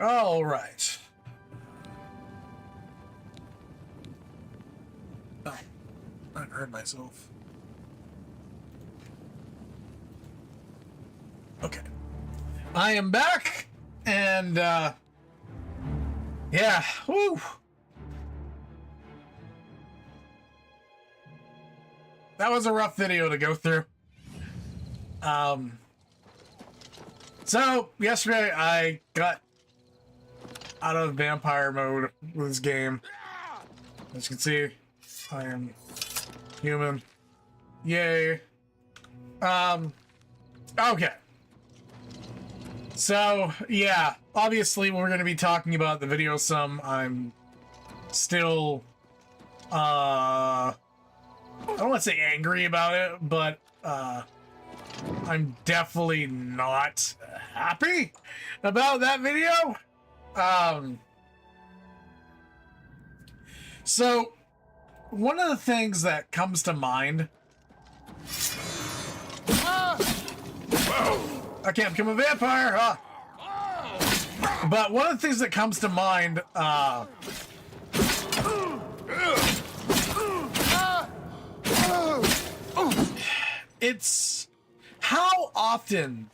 All right. Oh, I heard myself. Okay. I am back, and, yeah, woo! That was a rough video to go through. So, yesterday I got out of vampire mode with this game. As you can see, I am human. Yay. Okay. So, yeah, obviously we're going to be talking about the video some. I'm still, I don't want to say angry about it, but, I'm definitely not happy about that video. So, one of the things that comes to mind... I can't become a vampire, huh? But one of the things that comes to mind, it's how often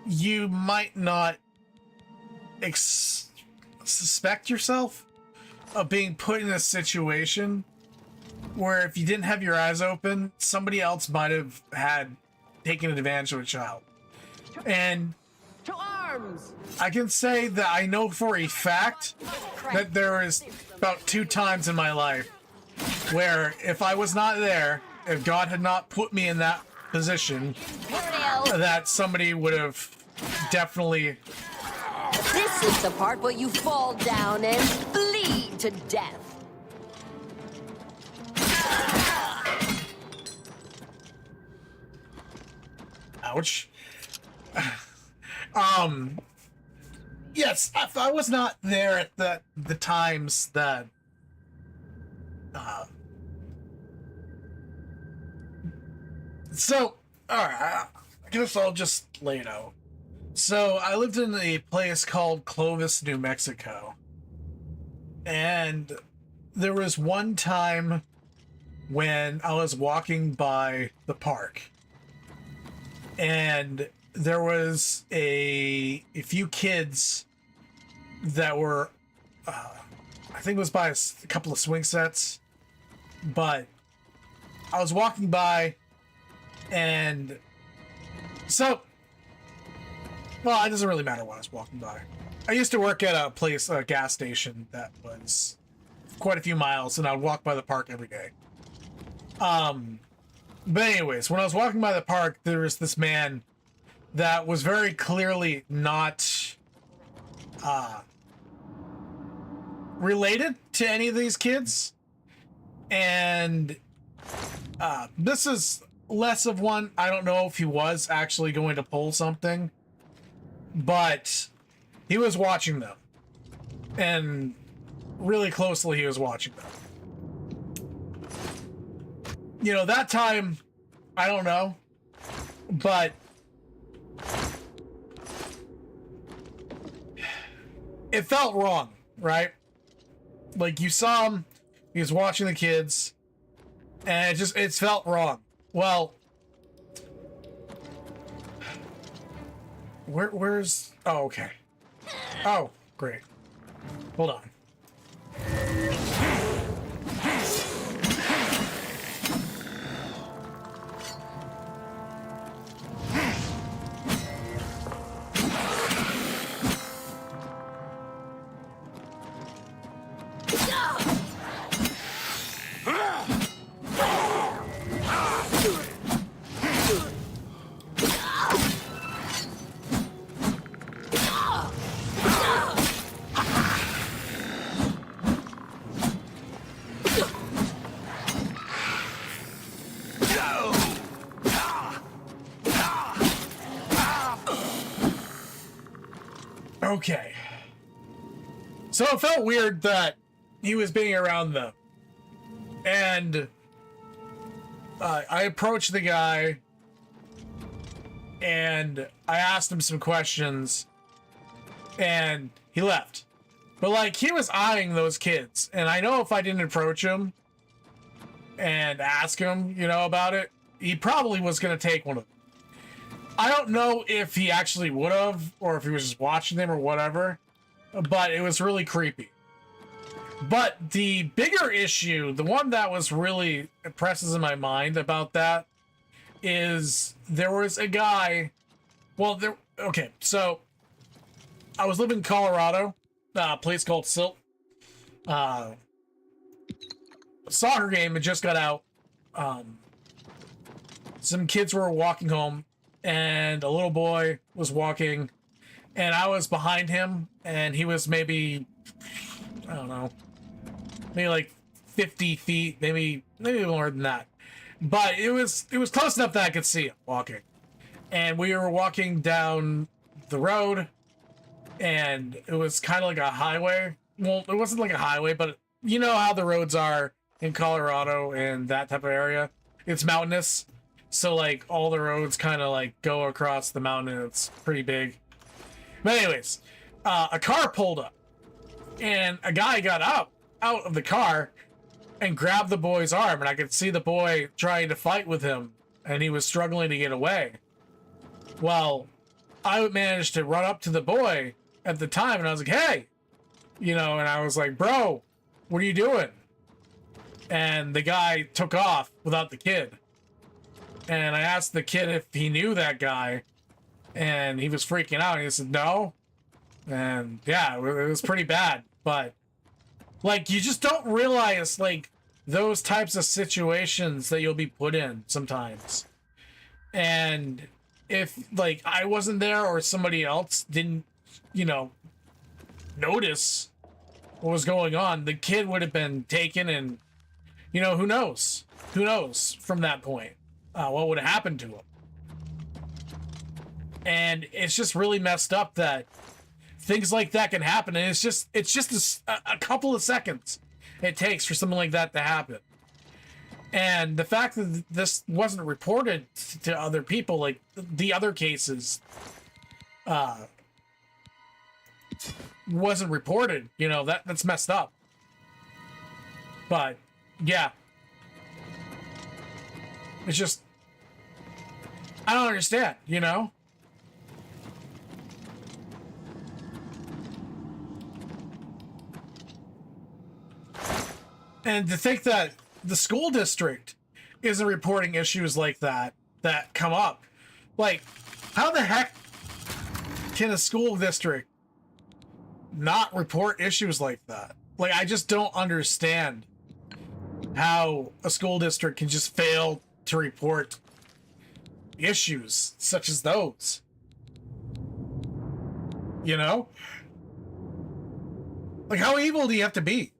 you might not suspect yourself of being put in a situation where if you didn't have your eyes open, somebody else might have had taken advantage of a child. And to arms! I can say that I know for a fact that there is about 2 times in my life where if I was not there, if God had not put me in that position, that somebody would have definitely... This is the part where you fall down and bleed to death. Ouch. Yes, if I was not there at the times that so alright, I guess I'll just lay it out. So I lived in a place called Clovis, New Mexico, and there was one time when I was walking by the park, and there was a few kids that were, I think it was by a couple of swing sets, but I was walking by, and so, well, it doesn't really matter when I was walking by. I used to work at a gas station that was quite a few miles, and I would walk by the park every day. But anyways, when I was walking by the park, there was this man that was very clearly not related to any of these kids. And this is less of one. I don't know if he was actually going to pull something, but he was watching them. And really closely he was watching them. You know, that time, I don't know, but it felt wrong, right? Like, you saw him, he was watching the kids, and it felt wrong. Well, where's, oh, okay. Oh, great. Hold on. Okay. So it felt weird that he was being around them. And I approached the guy and I asked him some questions. and he left. But like, he was eyeing those kids, and I know if I didn't approach him and ask him, you know, about it, he probably was going to take one of them. I don't know if he actually would have, or if he was just watching them or whatever, but it was really creepy. But the bigger issue, the one that was really impresses in my mind about that, is there was a guy. Okay, so I was living in Colorado, a place called Silt. A soccer game had just got out. Some kids were walking home, and a little boy was walking, and I was behind him, and he was maybe, I don't know, maybe like 50 feet, maybe more than that. But it was close enough that I could see him walking. And we were walking down the road, and it was kind of like a highway. Well, it wasn't like a highway, but you know how the roads are in Colorado and that type of area. It's mountainous, so like all the roads kind of like go across the mountain. It's pretty big. But anyways, a car pulled up, and a guy got out of the car and grabbed the boy's arm, and I could see the boy trying to fight with him, and he was struggling to get away. Well, I managed to run up to the boy at the time, and I was like, hey, you know, and I was like, bro, what are you doing? And the guy took off without the kid. And I asked the kid if he knew that guy, and he was freaking out. And he said, no. And yeah, it was pretty bad. But like, you just don't realize like those types of situations that you'll be put in sometimes. And if like I wasn't there or somebody else didn't, you know, notice what was going on, the kid would have been taken, and you know, who knows from that point what would have happened to him. And it's just really messed up that things like that can happen, and it's just a couple of seconds it takes for something like that to happen. And the fact that this wasn't reported to other people, like the other cases, wasn't reported, you know, that's messed up. But yeah, it's just, I don't understand, you know. And to think that the school district isn't reporting issues like that come up. Like, how the heck can a school district not report issues like that? Like, I just don't understand how a school district can just fail to report issues such as those. You know? Like, how evil do you have to be?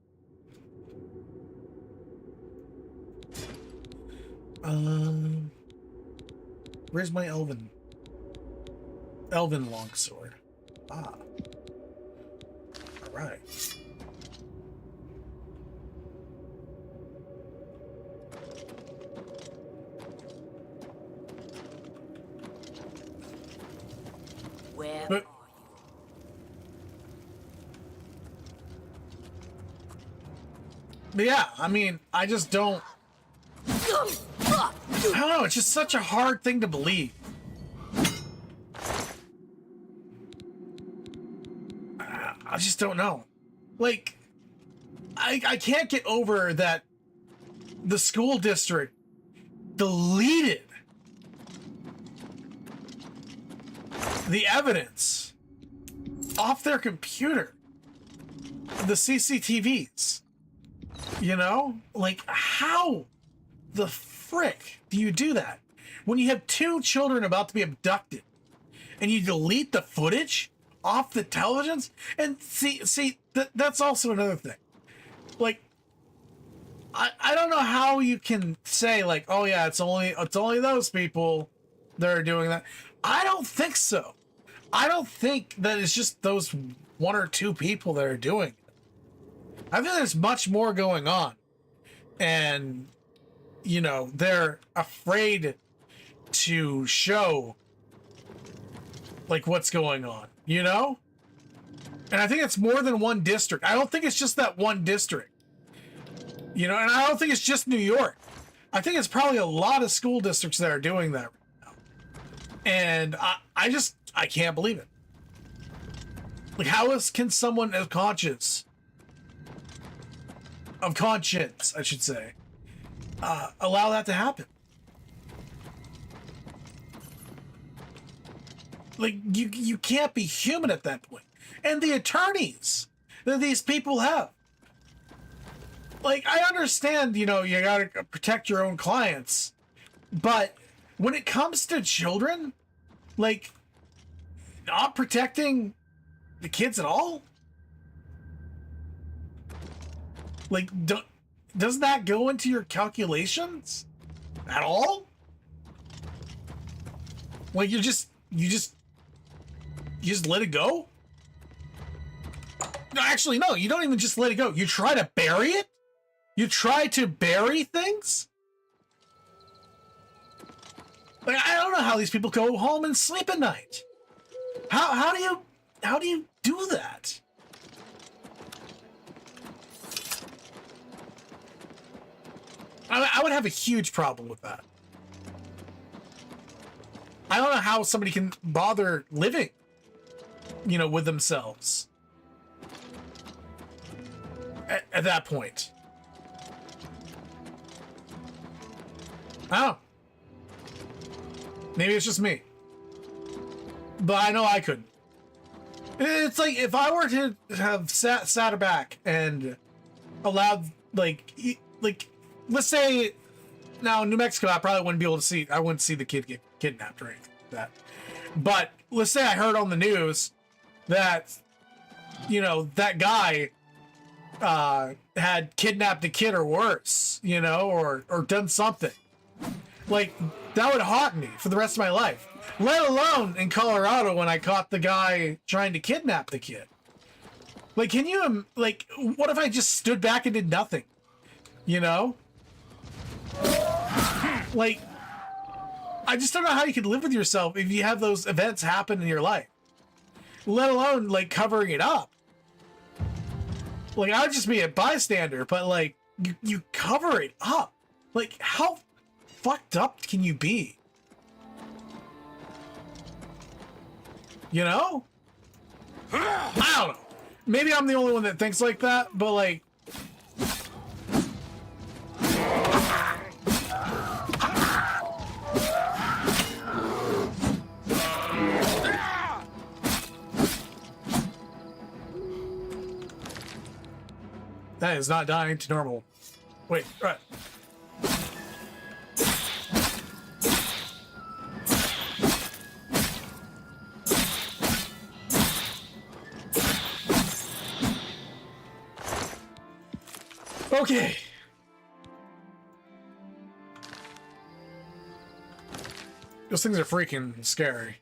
Where's my elven longsword? Ah. Alright. Where But, yeah, I mean, I just don't. I don't know, it's just such a hard thing to believe. I just don't know. Like, I can't get over that the school district deleted the evidence off their computer, the CCTVs. You know? Like, how the frick do you do that when you have two children about to be abducted and you delete the footage off the televisions? And see that's also another thing. Like, I don't know how you can say like, oh yeah, it's only those people that are doing that. I don't think so. I don't think that it's just those one or two people that are doing it. I think there's much more going on, and you know, they're afraid to show like what's going on, you know? And I think it's more than one district. I don't think it's just that one district. You know, and I don't think it's just New York. I think it's probably a lot of school districts that are doing that right now. And I can't believe it. Like, can someone of conscience, I should say, allow that to happen? Like, you can't be human at that point. And the attorneys that these people have. Like, I understand, you know, you gotta protect your own clients, but when it comes to children, like, not protecting the kids at all? Like, doesn't that go into your calculations at all? Like, you just let it go? No, actually, no, you don't even just let it go. You try to bury it? You try to bury things? Like, I don't know how these people go home and sleep at night. How do you do that? I would have a huge problem with that. I don't know how somebody can bother living, you know, with themselves at that point. I don't know. Maybe it's just me. But I know I couldn't. It's like if I were to have sat back and allowed, like, let's say, now in New Mexico, I probably wouldn't be able to see, I wouldn't see the kid get kidnapped or anything like that. But let's say I heard on the news that, you know, that guy had kidnapped a kid or worse, you know, or done something. Like, that would haunt me for the rest of my life. Let alone in Colorado when I caught the guy trying to kidnap the kid. Like, can you, like, what if I just stood back and did nothing? You know? Like, I just don't know how you could live with yourself if you have those events happen in your life. Let alone, like, covering it up. Like, I would just be a bystander, but, like, you cover it up. Like, how fucked up can you be? You know? I don't know. Maybe I'm the only one that thinks like that, but, like, that is not dying to normal. Wait, right. Okay. Those things are freaking scary.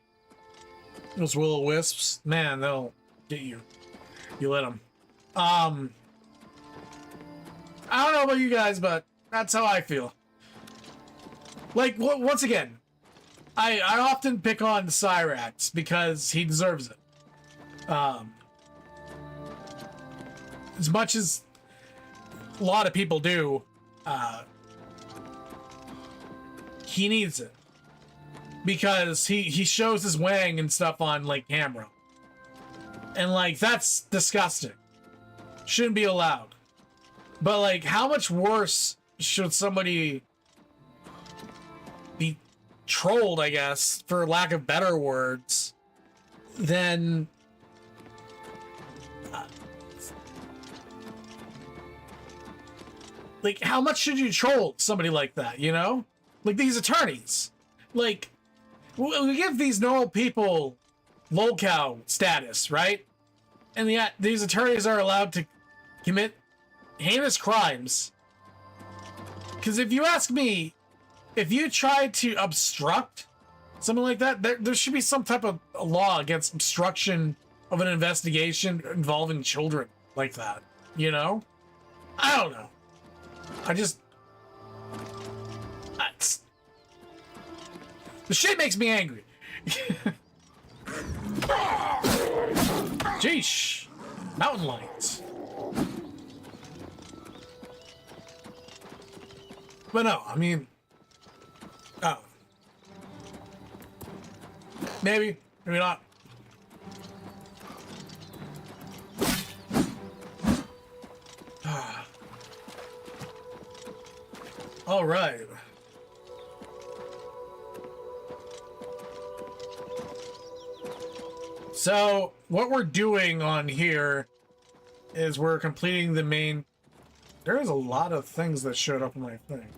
Those will-o-wisps, man, they'll get you. You let them. I don't know about you guys, but that's how I feel. Like, once again, I often pick on Cyrax because he deserves it. As much as a lot of people do, he needs it. Because he shows his wang and stuff on, like, camera. And, like, that's disgusting. Shouldn't be allowed. But, like, how much worse should somebody be trolled, I guess, for lack of better words, than... like, how much should you troll somebody like that, you know? Like, these attorneys. Like, we give these normal people lolcow status, right? And yet, these attorneys are allowed to commit heinous crimes. Because if you ask me, if you try to obstruct something like that, there should be some type of law against obstruction of an investigation involving children like that, you know? I don't know. The shit makes me angry. Jayce. Mountain lions. But no, I mean, oh, maybe not. All right. So what we're doing on here is we're completing the main. There is a lot of things that showed up in my thing.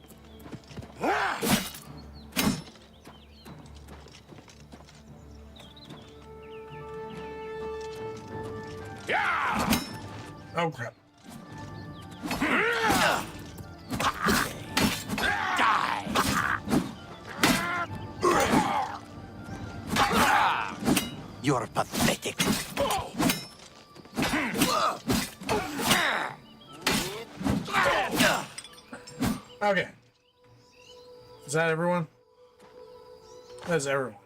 Yeah! Oh crap. You're pathetic. Okay. Is that everyone? That's everyone.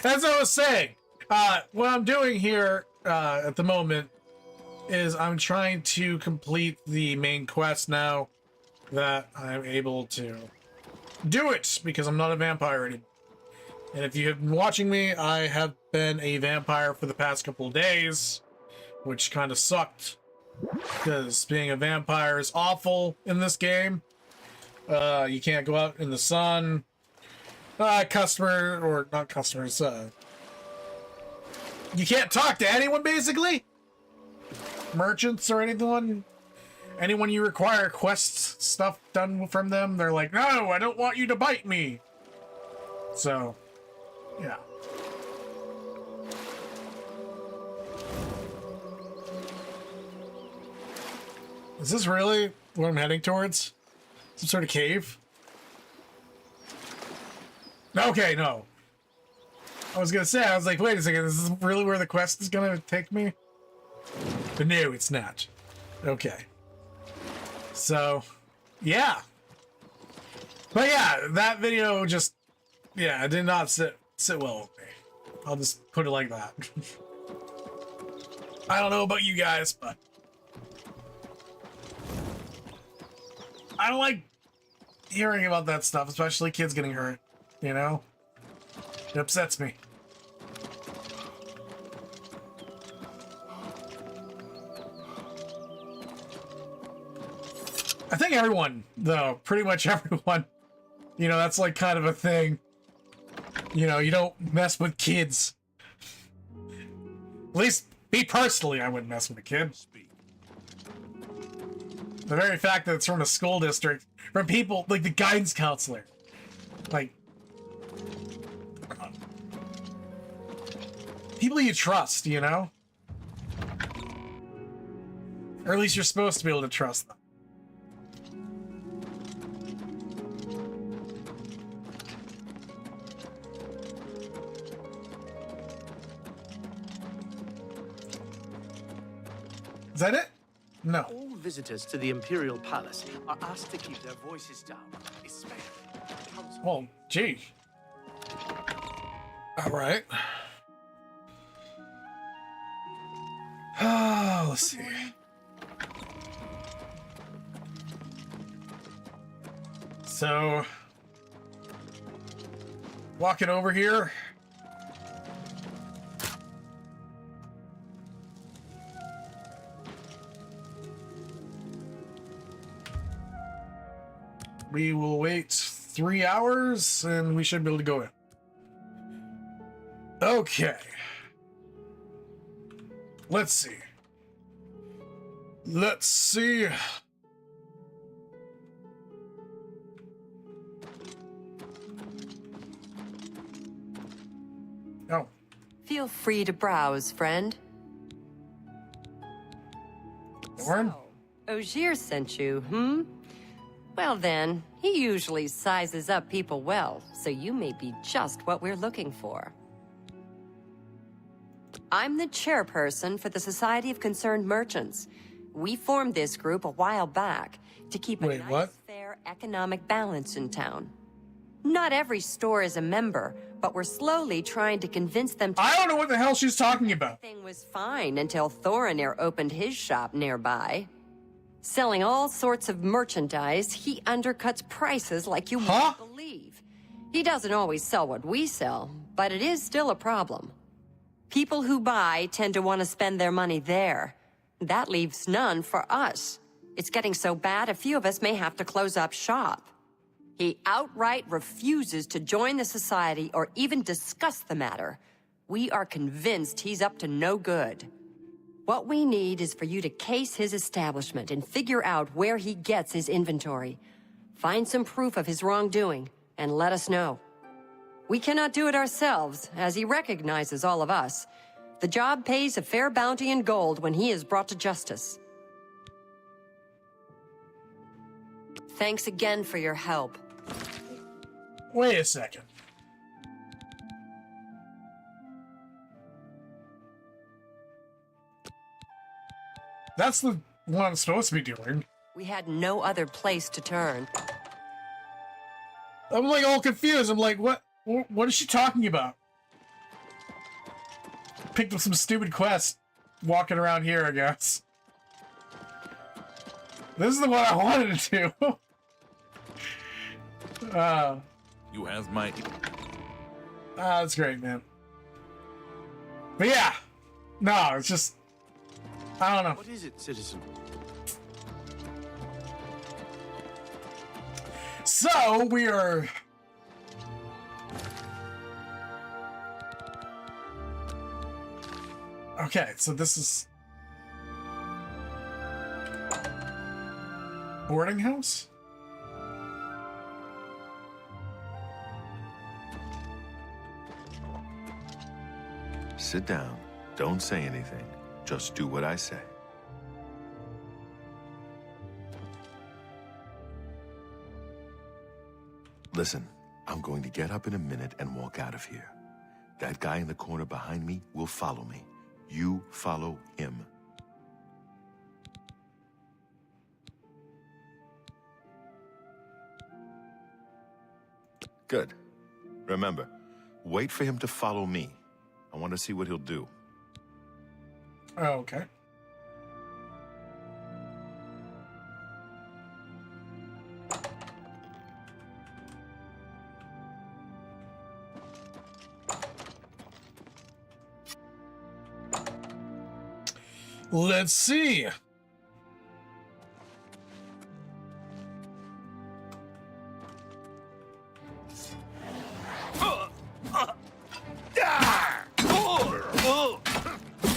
As I was saying, what I'm doing here at the moment is I'm trying to complete the main quest now that I'm able to do it because I'm not a vampire anymore. And if you have been watching me, I have been a vampire for the past couple of days, which kind of sucked because being a vampire is awful in this game. You can't go out in the sun. Customers, you can't talk to anyone, basically. Merchants or anyone you require quest stuff done from them, they're like, no, I don't want you to bite me. So, yeah. Is this really what I'm heading towards? Some sort of cave? Okay, no. I was gonna say, I was like, wait a second, this is really where the quest is gonna take me? But no, it's not. Okay. So, yeah. But yeah, that video just, yeah, it did not sit well with me. I'll just put it like that. I don't know about you guys, but I don't like hearing about that stuff, especially kids getting hurt, you know? It upsets me. I think everyone, though, pretty much everyone, you know, that's like kind of a thing. You know, you don't mess with kids. At least, me personally, I wouldn't mess with a kid. The very fact that it's from a school district, from people, like the guidance counselor. Like, people you trust, you know? Or at least you're supposed to be able to trust them. Is that it? No. All visitors to the Imperial Palace are asked to keep their voices down, especially Well, gee. All right. Let's see. So, walking over here. We will wait 3 hours and we should be able to go in. Okay. Let's see. Let's see. Oh. Feel free to browse, friend. Warren? So, Ogier sent you, hmm? Well then, he usually sizes up people well, so you may be just what we're looking for. I'm the chairperson for the Society of Concerned Merchants. We formed this group a while back to keep a Wait, nice, what? fair economic balance in town. Not every store is a member, but we're slowly trying to convince them to... I don't know what the hell she's talking about. Everything was fine until Thorinir opened his shop nearby. Selling all sorts of merchandise, he undercuts prices like you wouldn't believe. He doesn't always sell what we sell, but it is still a problem. People who buy tend to want to spend their money there. That leaves none for us. It's getting so bad, a few of us may have to close up shop. He outright refuses to join the society or even discuss the matter. We are convinced he's up to no good. What we need is for you to case his establishment and figure out where he gets his inventory. Find some proof of his wrongdoing, and let us know. We cannot do it ourselves, as he recognizes all of us. The job pays a fair bounty in gold when he is brought to justice. Thanks again for your help. Wait a second. That's the one I'm supposed to be doing. We had no other place to turn. I'm like all confused. I'm like, what is she talking about? Picked up some stupid quest walking around here, I guess. This is the one I wanted to do. You have my... That's great, man. But yeah. No, it's just... I don't know. What is it, citizen? So, we are... Okay, so this is... boarding house? Sit down. Don't say anything. Just do what I say. Listen, I'm going to get up in a minute and walk out of here. That guy in the corner behind me will follow me. You follow him. Good. Remember, wait for him to follow me. I want to see what he'll do. Oh, okay. Let's see.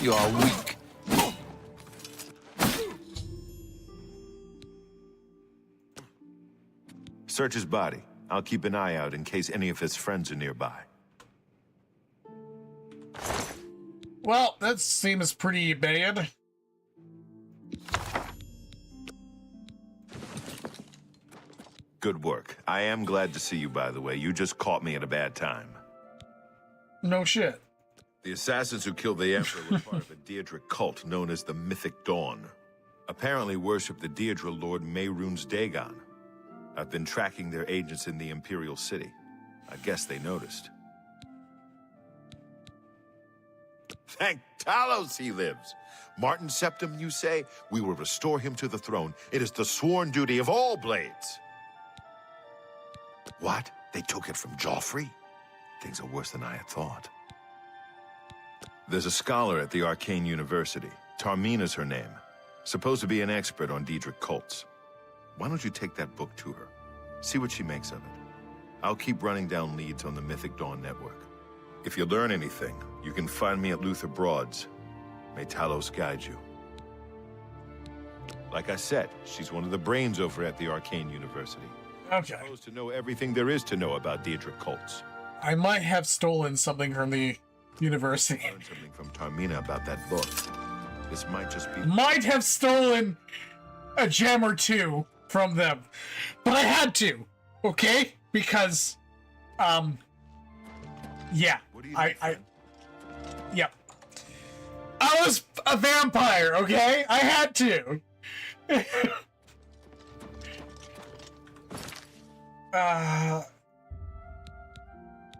You are weak. Search his body. I'll keep an eye out in case any of his friends are nearby. Well, that seems pretty bad. Good work. I am glad to see you, by the way. You just caught me at a bad time. No shit. The assassins who killed the Emperor were part of a Daedric cult known as the Mythic Dawn. Apparently worship the Daedra Lord Mehrunes Dagon. I've been tracking their agents in the Imperial City. I guess they noticed. Thank Talos he lives. Martin Septim, you say? We will restore him to the throne. It is the sworn duty of all blades. What? They took it from Joffrey? Things are worse than I had thought. There's a scholar at the Arcane University. Tarmina's her name. Supposed to be an expert on Daedric cults. Why don't you take that book to her? See what she makes of it. I'll keep running down leads on the Mythic Dawn network. If you learn anything, you can find me at Luther Broad's. May Talos guide you. Like I said, she's one of the brains over at the Arcane University. Okay. Supposed to know everything there is to know about Daedric cults. I might have stolen something from the university. Learned something from Tarmina about that book. This might just be... Might have stolen a gem or two from them. But I had to, okay? Because, yeah. What do you Yep. I was a vampire, okay? I had to.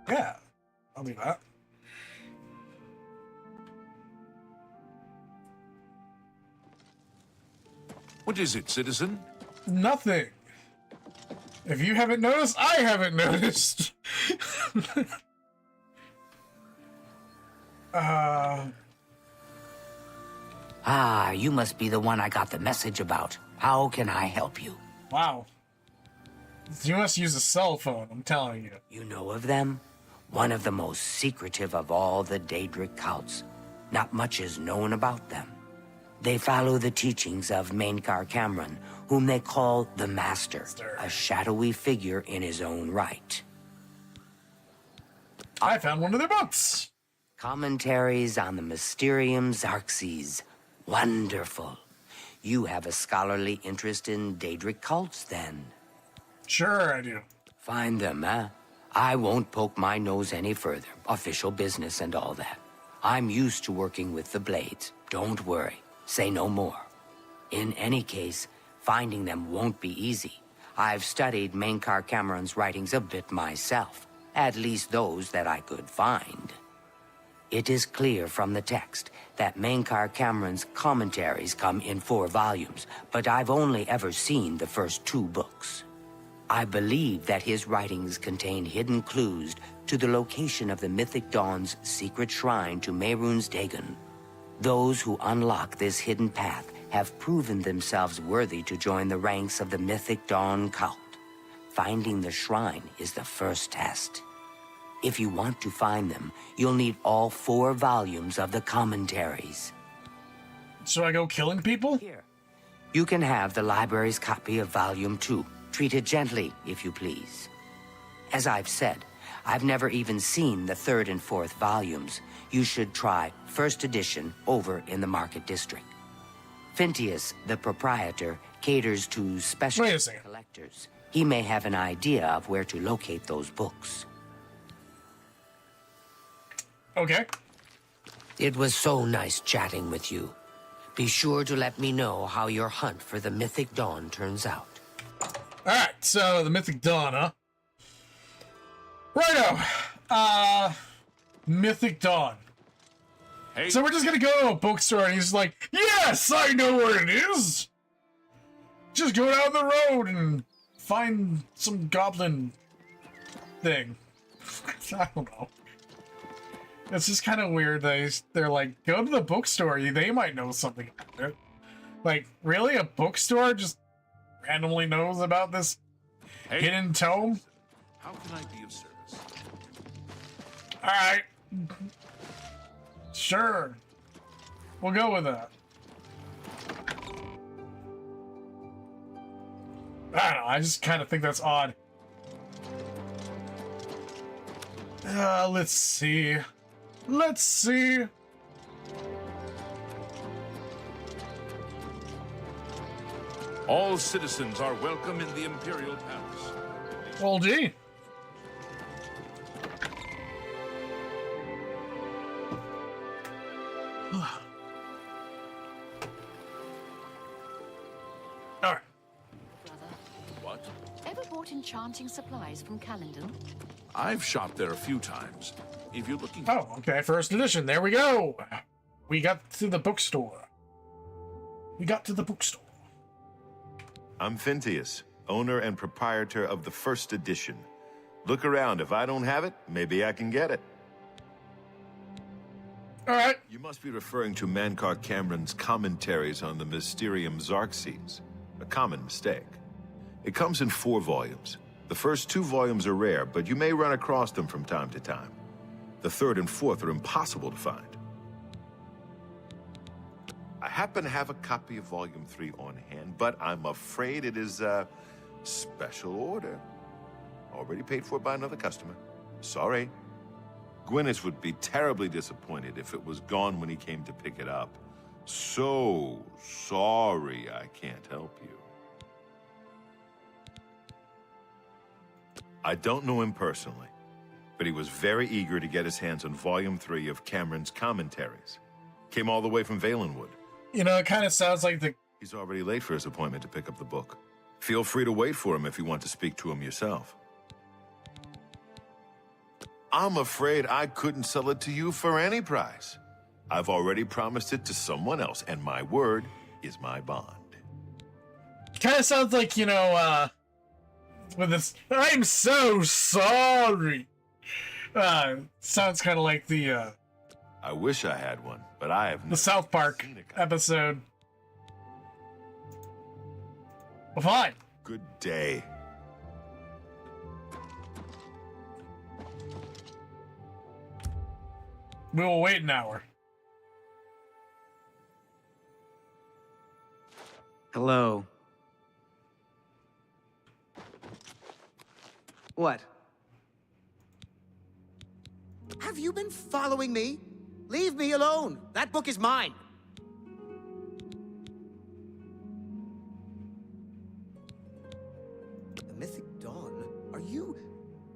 Yeah, I'll do that. What is it, citizen? Nothing. If you haven't noticed, I haven't noticed. Ah, you must be the one I got the message about. How can I help you? Wow. You must use a cell phone, I'm telling you. You know of them? One of the most secretive of all the Daedric cults. Not much is known about them. They follow the teachings of Mainkar Cameron, whom they call the Master, a shadowy figure in his own right. I found one of their books. Commentaries on the Mysterium Xarxes. Wonderful. You have a scholarly interest in Daedric cults, then? Sure I do. Find them, huh? I won't poke my nose any further. Official business and all that. I'm used to working with the Blades. Don't worry. Say no more. In any case, finding them won't be easy. I've studied Mainkar Cameron's writings a bit myself. At least those that I could find. It is clear from the text that Mainkar Cameron's commentaries come in 4 volumes, but I've only ever seen the first 2 books. I believe that his writings contain hidden clues to the location of the Mythic Dawn's secret shrine to Mehrunes Dagon. Those who unlock this hidden path have proven themselves worthy to join the ranks of the Mythic Dawn cult. Finding the shrine is the first test. If you want to find them, you'll need all 4 volumes of the commentaries. So I go killing people? Here, you can have the library's copy of Volume 2. Treat it gently, if you please. As I've said, I've never even seen the 3rd and 4th volumes. You should try first edition over in the Market District. Phintius, the proprietor, caters to special Wait a second. collectors. He may have an idea of where to locate those books. Okay. It was so nice chatting with you. Be sure to let me know how your hunt for the Mythic Dawn turns out. Alright, so the Mythic Dawn, huh? Righto. Mythic Dawn. Hey, So we're just gonna go to a bookstore and he's like, yes, I know where it is. Just go down the road and find some goblin thing. I don't know. It's just kind of weird. They're like, go to the bookstore. They might know something about it. Like, really? A bookstore just randomly knows about this hey, hidden tome? how can I be of service? Alright. Sure. We'll go with that. I don't know. I just kind of think that's odd. Let's see. Let's see. All citizens are welcome in the Imperial Palace. Well, gee. All right. Brother, What? ever bought enchanting supplies from Calendon? I've shopped there a few times. If you're looking Oh, okay. First edition. There we go. We got to the bookstore. We got to the bookstore. I'm Phintius, owner and proprietor of the first edition. Look around. If I don't have it, maybe I can get it. All right. You must be referring to Mainkar Cameron's commentaries on the Mysterium Xarxes. A common mistake. It comes in 4 volumes. The first 2 volumes are rare, but you may run across them from time to time. The 3rd and 4th are impossible to find. I happen to have a copy of Volume 3 on hand, but I'm afraid it is a special order. Already paid for by another customer. Sorry. Gwyneth would be terribly disappointed if it was gone when he came to pick it up. So sorry I can't help you. I don't know him personally, but he was very eager to get his hands on Volume 3 of Cameron's commentaries. Came all the way from Valenwood. You know, it kind of sounds like the... He's already late for his appointment to pick up the book. Feel free to wait for him if you want to speak to him yourself. I'm afraid I couldn't sell it to you for any price. I've already promised it to someone else, and my word is my bond. Kind of sounds like, you know, with this, I'm so sorry. Sounds kind of like the I wish I had one, but I have the South Park seen a copy. episode. Well, fine. Good day. We will wait an hour. Hello. What? Have you been following me? Leave me alone. That book is mine. The Mythic Dawn? Are you...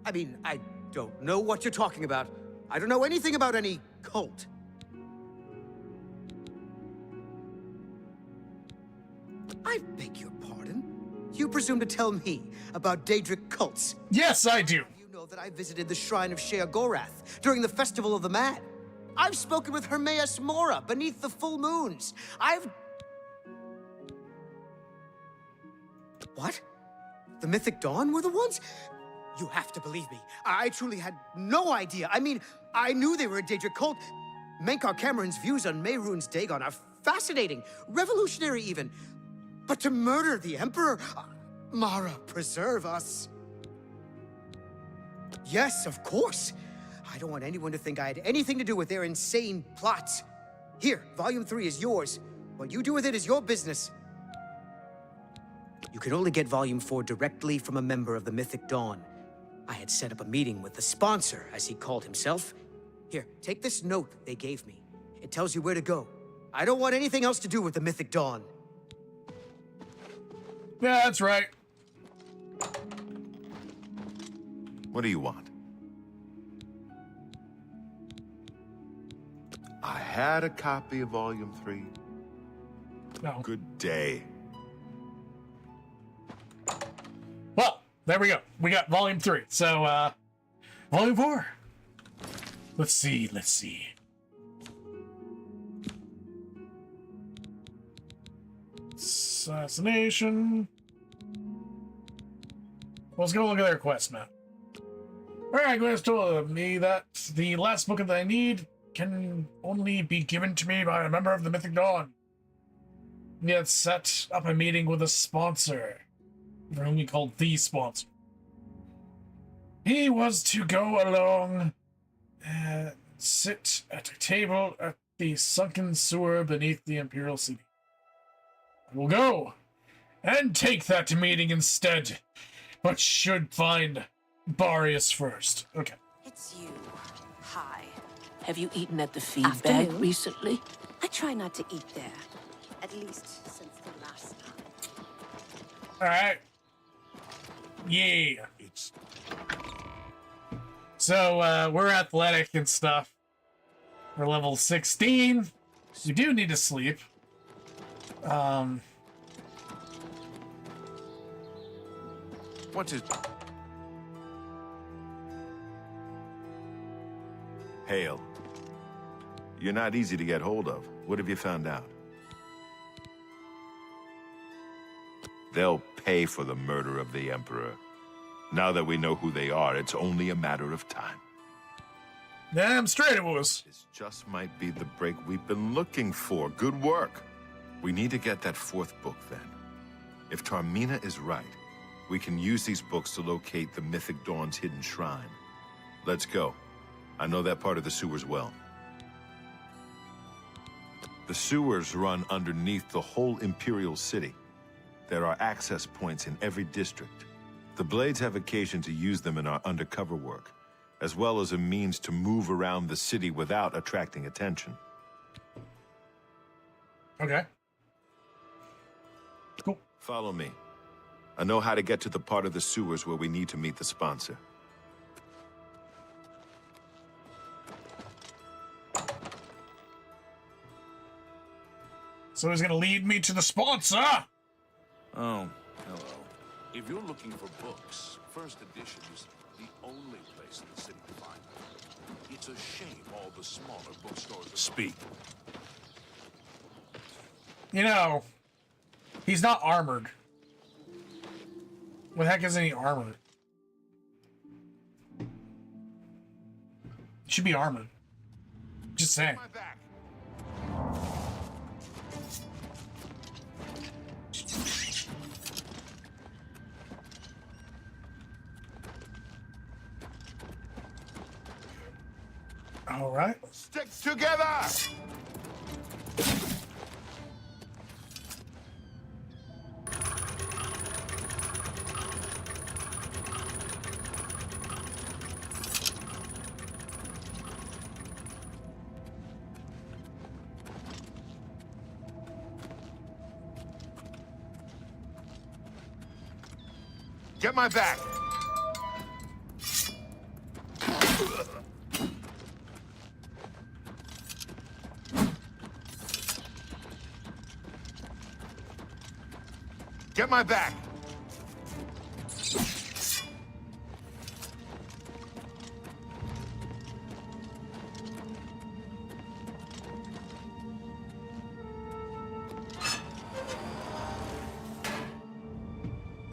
I mean, I don't know what you're talking about. I don't know anything about any cult. I beg your pardon? You presume to tell me about Daedric cults? Yes, I do. You know that I visited the shrine of Sheogorath during the Festival of the Mad. I've spoken with Hermaeus Mora beneath the full moons. What? The Mythic Dawn were the ones? You have to believe me. I truly had no idea. I mean, I knew they were a Daedric cult. Menkar Cameron's views on Mehrunes Dagon are fascinating, revolutionary even. But to murder the Emperor? Mara, preserve us. Yes, of course. I don't want anyone to think I had anything to do with their insane plots. Here, Volume 3 is yours. What you do with it is your business. You can only get Volume 4 directly from a member of the Mythic Dawn. I had set up a meeting with the sponsor, as he called himself. Here, take this note they gave me. It tells you where to go. I don't want anything else to do with the Mythic Dawn. Yeah, that's right. What do you want? I had a copy of Volume 3. No. Good day. Well, there we go. We got Volume 3. So, Volume 4. Let's see. Assassination. Let's go look at their quest map. Alright, quest told me that the last book that I need can only be given to me by a member of the Mythic Dawn. Yet set up a meeting with a sponsor, for whom we called the sponsor. He was to go along and sit at a table at the sunken sewer beneath the Imperial City. I will go and take that meeting instead, but should find Barius first. Okay. It's you. Hi. Have you eaten at the feed Afternoon. bag recently? I try not to eat there. At least since the last time. Alright. Yeah. So, we're athletic and stuff. We're level 16. We do need to sleep. What is... Hail. You're not easy to get hold of. What have you found out? They'll pay for the murder of the Emperor. Now that we know who they are, it's only a matter of time. Damn straight it was. This just might be the break we've been looking for. Good work. We need to get that fourth book, then. If Tarmina is right, we can use these books to locate the Mythic Dawn's hidden shrine. Let's go. I know that part of the sewers well. The sewers run underneath the whole Imperial City. There are access points in every district. The Blades have occasion to use them in our undercover work, as well as a means to move around the city without attracting attention. Okay. Cool. Follow me. I know how to get to the part of the sewers where we need to meet the sponsor. So he's gonna lead me to the sponsor! Oh, hello. If you're looking for books, first editions, the only place in the city to find them. It's a shame all the smaller bookstores are... Speak. You know, he's not armored. What the heck isn't he armored? He should be armored. Just saying. My back. All right. Stick together! Get my back! Get my back!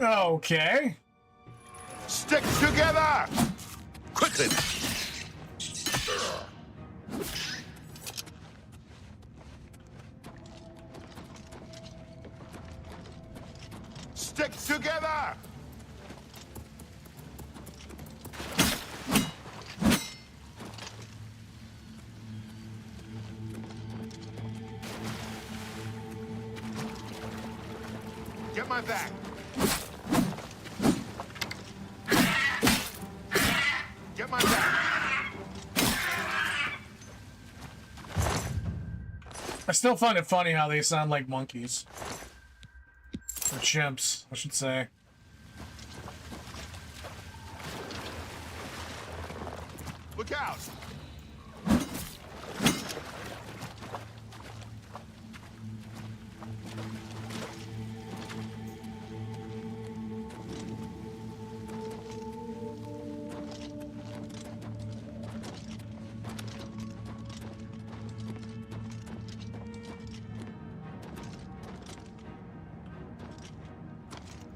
Okay. Stick together! Quickly! Stick together! Get my back! Get my back! I still find it funny how they sound like monkeys. Or chimps, I should say. Look out!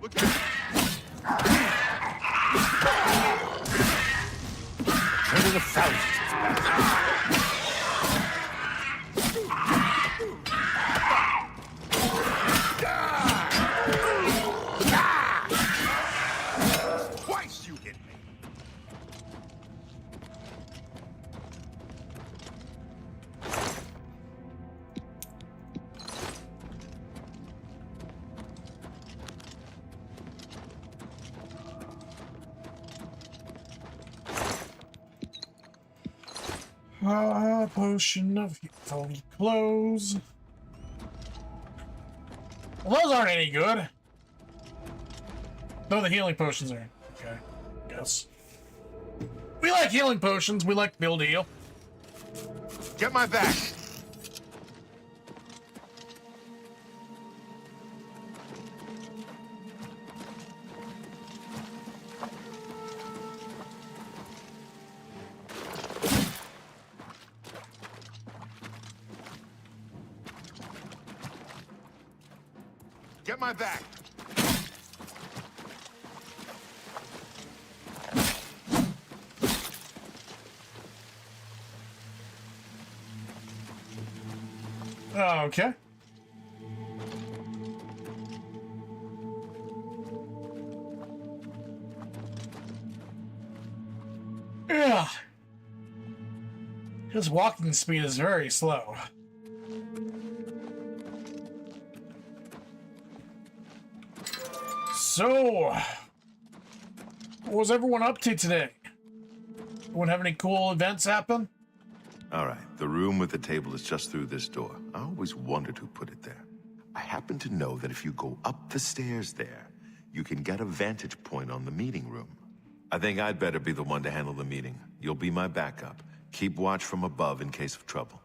Look out! Turn the south. Twice you hit me! Potion of folded clothes. Well, those aren't any good. No, the healing potions are. Okay, guess. We like healing potions. We like to be able to heal. Get my back! Get my back! Okay. Yeah. His walking speed is very slow. So, what was everyone up to today? Everyone have any cool events happen? All right, the room with the table is just through this door. I always wondered who put it there. I happen to know that if you go up the stairs there, you can get a vantage point on the meeting room. I think I'd better be the one to handle the meeting. You'll be my backup. Keep watch from above in case of trouble.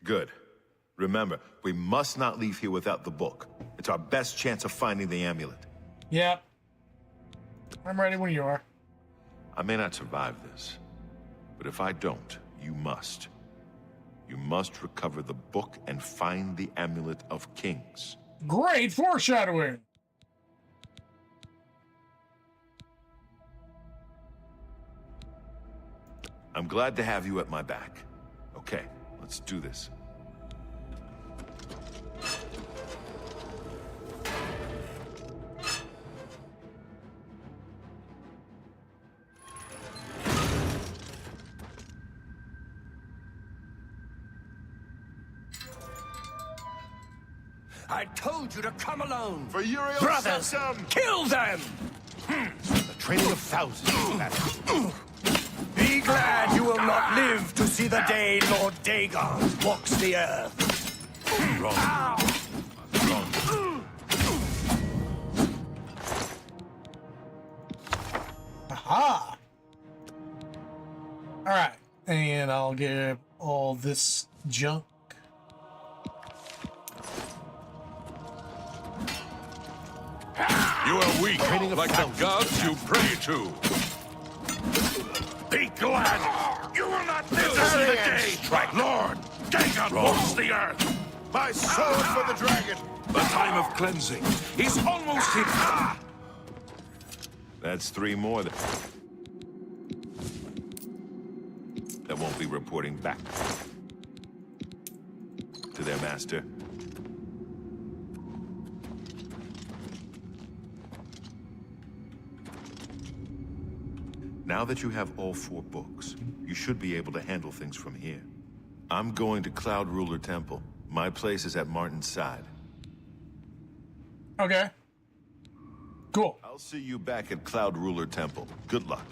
Good. Remember, we must not leave here without the book. It's our best chance of finding the amulet. Yep. I'm ready when you are. I may not survive this, but if I don't, you must. You must recover the book and find the Amulet of Kings. Great foreshadowing! I'm glad to have you at my back. Okay, let's do this. I told you to come alone. For Uriel Brothers, kill them! The training of thousands. Be glad you will not live to see the day Lord Dagon walks the earth. Wrong. Aha! Alright, and I'll give all this junk. You are weak, like the gods you pray to. Be glad you will not live to see the day Lord Dagon walks the earth. My sword for the dragon. The time of cleansing is almost here. That's 3 more that won't be reporting back to their master. Now that you have all 4 books, you should be able to handle things from here. I'm going to Cloud Ruler Temple. My place is at Martin's side. Okay. Cool. I'll see you back at Cloud Ruler Temple. Good luck.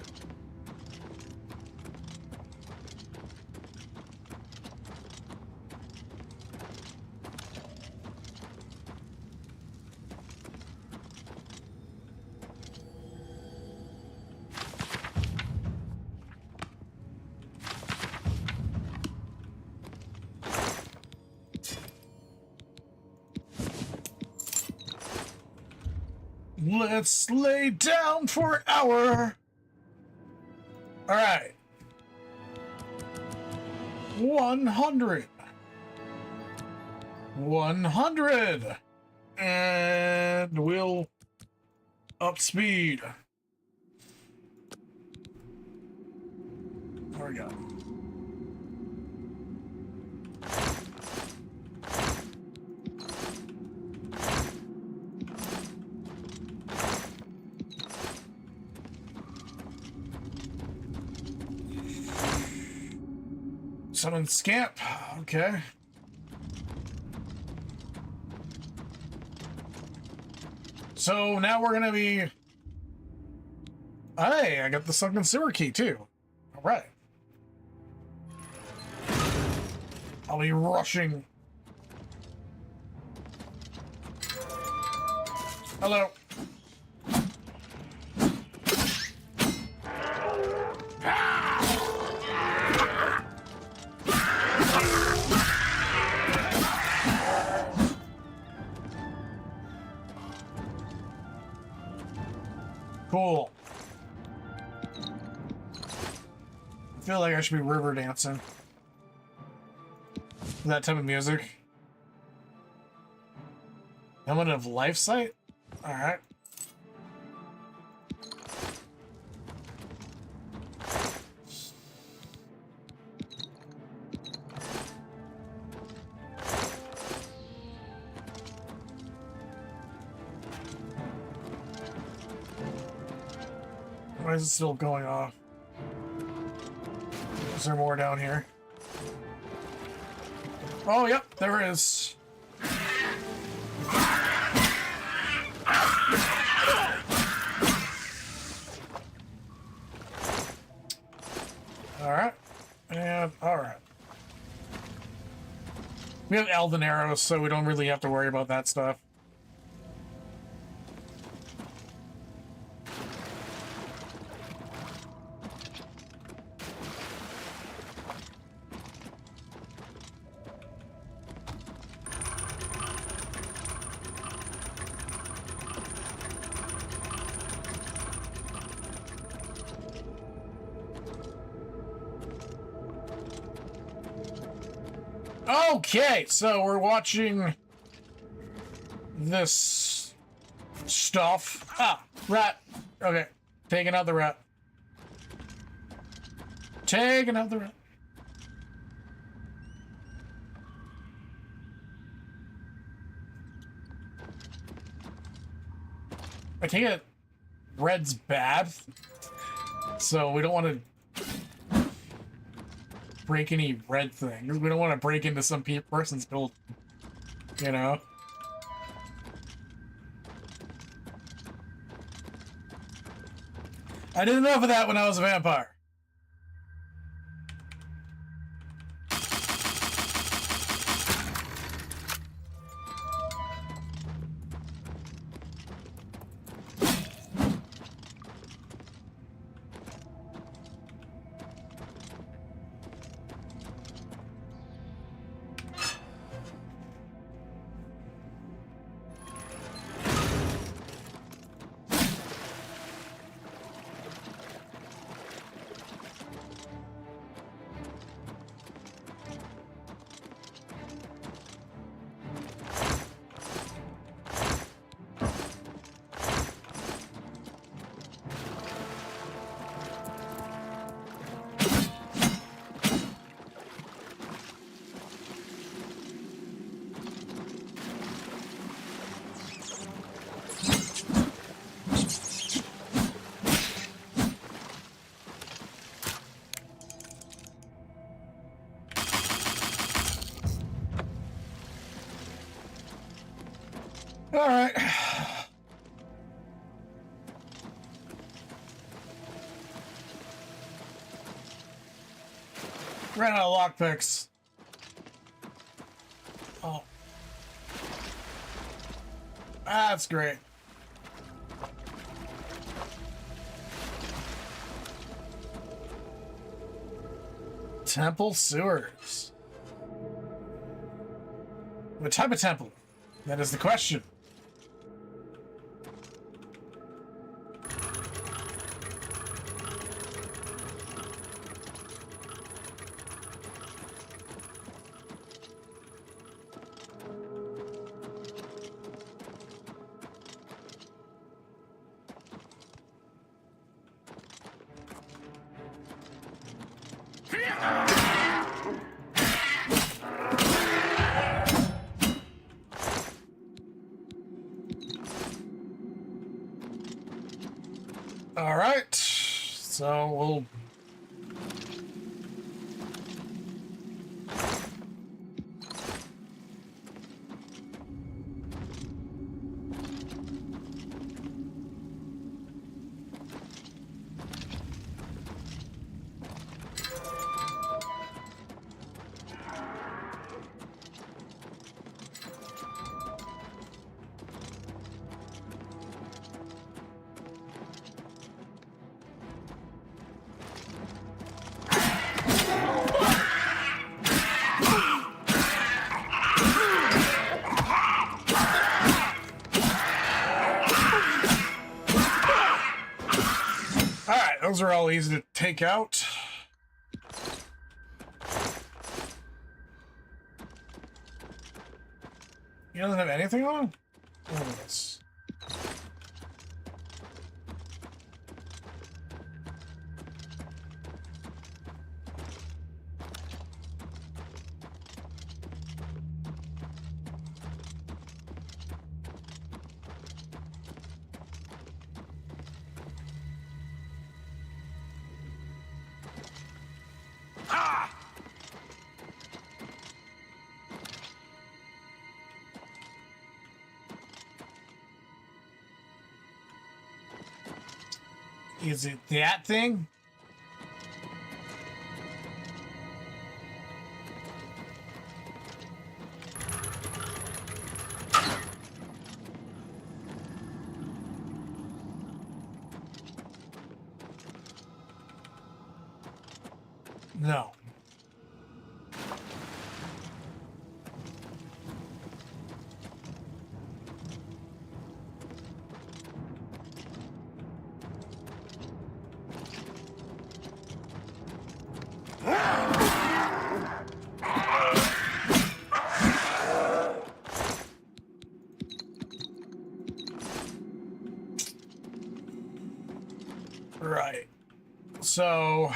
Let's lay down for an hour. All right. 100. 100. And we'll up speed. There we go. Summon Scamp. Okay. So now we're gonna be. Hey, I got the sunken sewer key too. All right. I'll be rushing. Hello. Cool. I feel like I should be river dancing. That type of music. Element of life sight? Alright. Why is it still going off? Is there more down here? Oh, yep, there is. Alright. And, alright. We have elven arrows, so we don't really have to worry about that stuff. Okay, so we're watching this stuff. Ah, rat. Okay, taking out the rat. Taking out the rat. I take it red's bad, so we don't want to break any red things. We don't want to break into some person's building, you know? I did enough of that when I was a vampire. All right. Ran out of lockpicks. Oh. That's great. Temple sewers. What type of temple? That is the question. All right, so we'll those are all easy to take out. He doesn't have anything on? Look at this. Is it that thing? No. Right. So...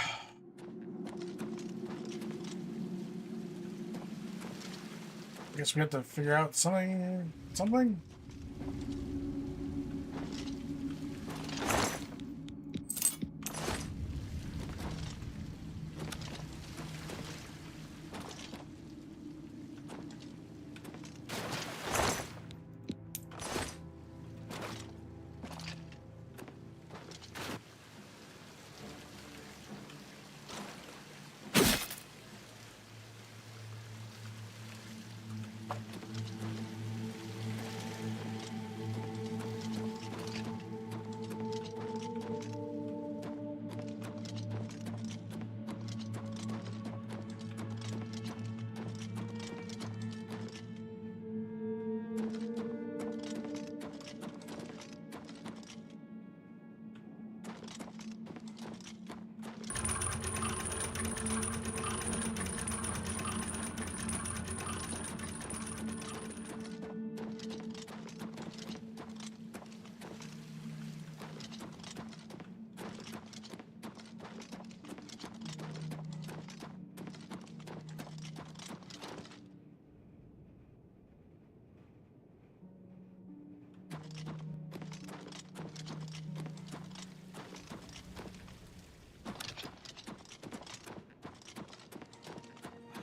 I guess we have to figure out something... Something?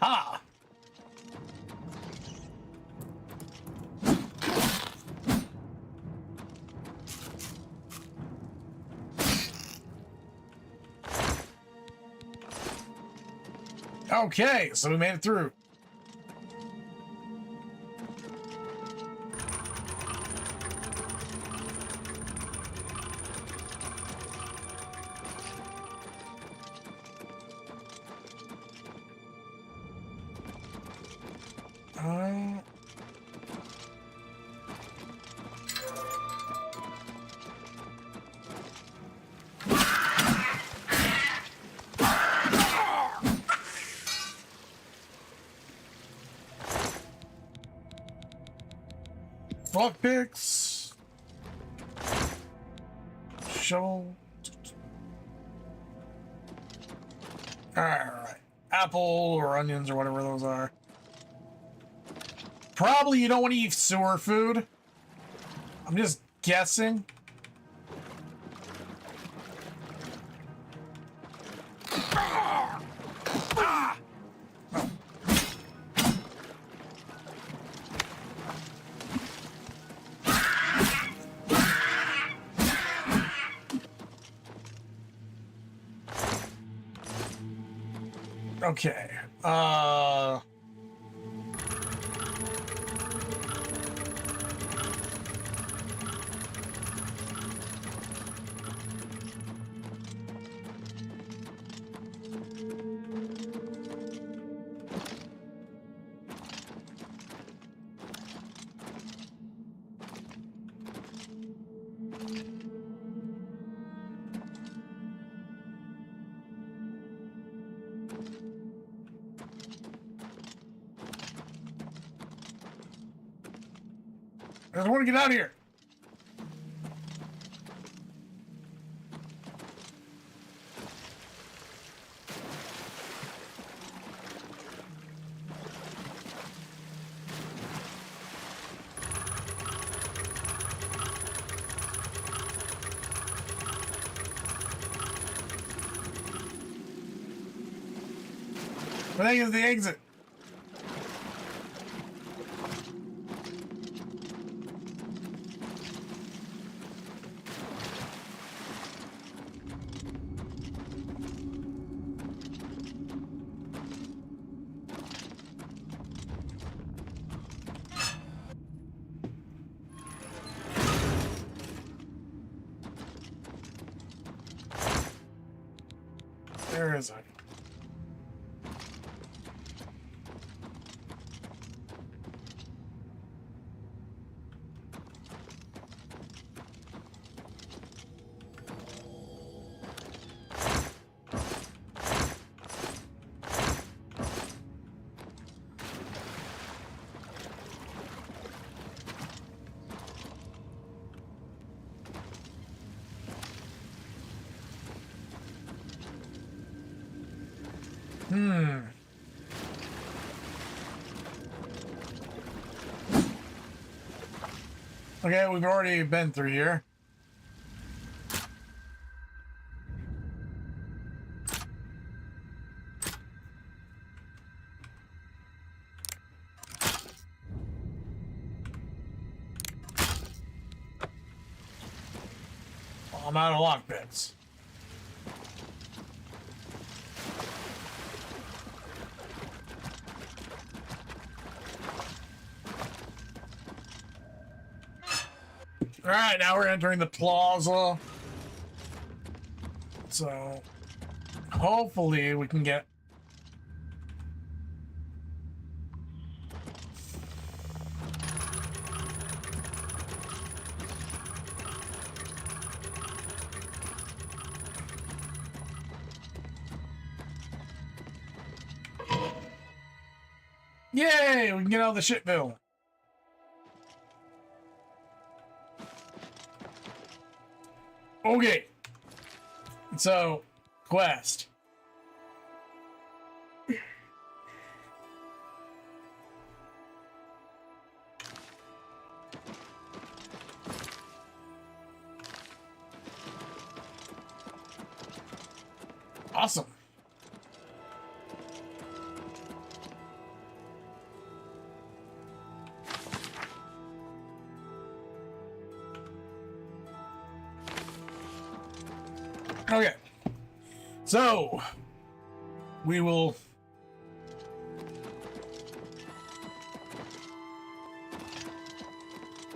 Ha! Okay, so we made it through. Uh... Lockpicks. Shovel. Alright. Apple or onions or whatever those are. Probably you don't want to eat sewer food. I'm just guessing. Okay. I just want to get out of here. Where the heck is the exit? Where is it? Okay, we've already been through here. I'm out of lockpicks. All right, now we're entering the plaza. So, hopefully we can get... Yay! We can get out of the shitville. Okay. So, quest. Awesome. Okay. So, we will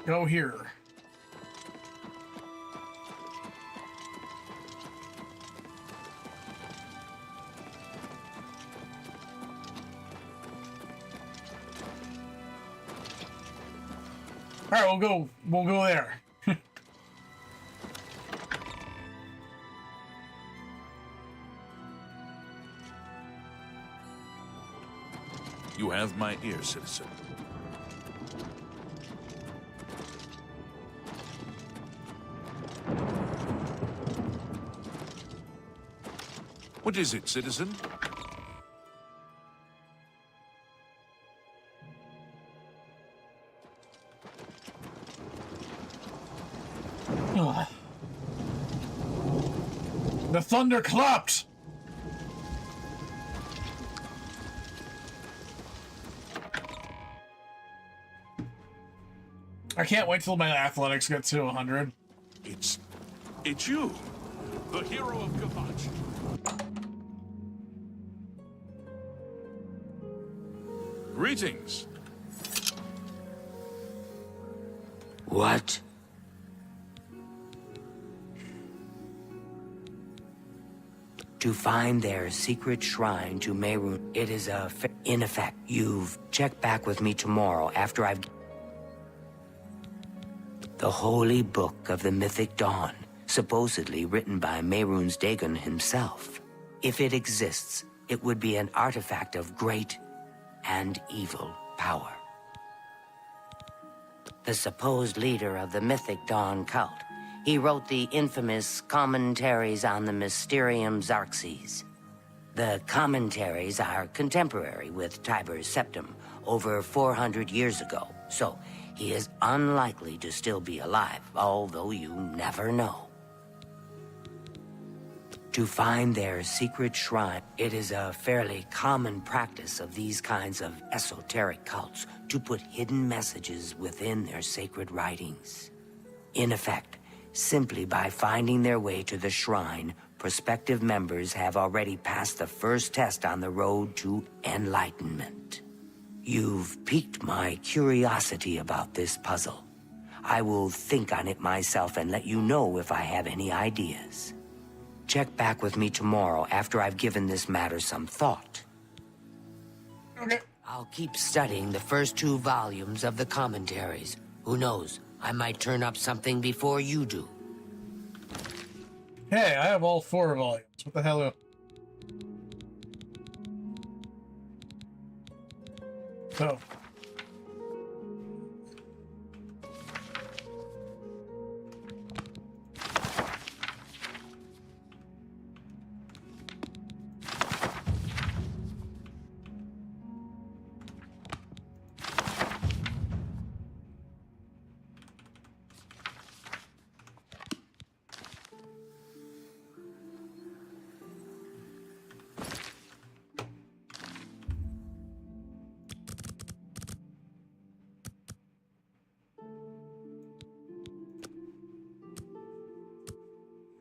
go here. All right, we'll go there. You have my ear, citizen. What is it, citizen? Ugh. The thunder clapped. I can't wait till my athletics get to 100. It's you, the hero of Kavach. Greetings. What? To find their secret shrine to Mehrunes, it is in effect. You've checked back with me tomorrow after I've... The Holy Book of the Mythic Dawn, supposedly written by Mehrunes Dagon himself. If it exists, it would be an artifact of great and evil power. The supposed leader of the Mythic Dawn cult, he wrote the infamous Commentaries on the Mysterium Xarxes. The commentaries are contemporary with Tiber's Septum, over 400 years ago, so he is unlikely to still be alive, although you never know. To find their secret shrine, it is a fairly common practice of these kinds of esoteric cults to put hidden messages within their sacred writings. In effect, simply by finding their way to the shrine, prospective members have already passed the first test on the road to enlightenment. You've piqued my curiosity about this puzzle. I will think on it myself and let you know if I have any ideas. Check back with me tomorrow after I've given this matter some thought. Okay. I'll keep studying the first 2 volumes of the commentaries. Who knows, I might turn up something before you do. Hey, I have all 4 volumes. What the hell? So.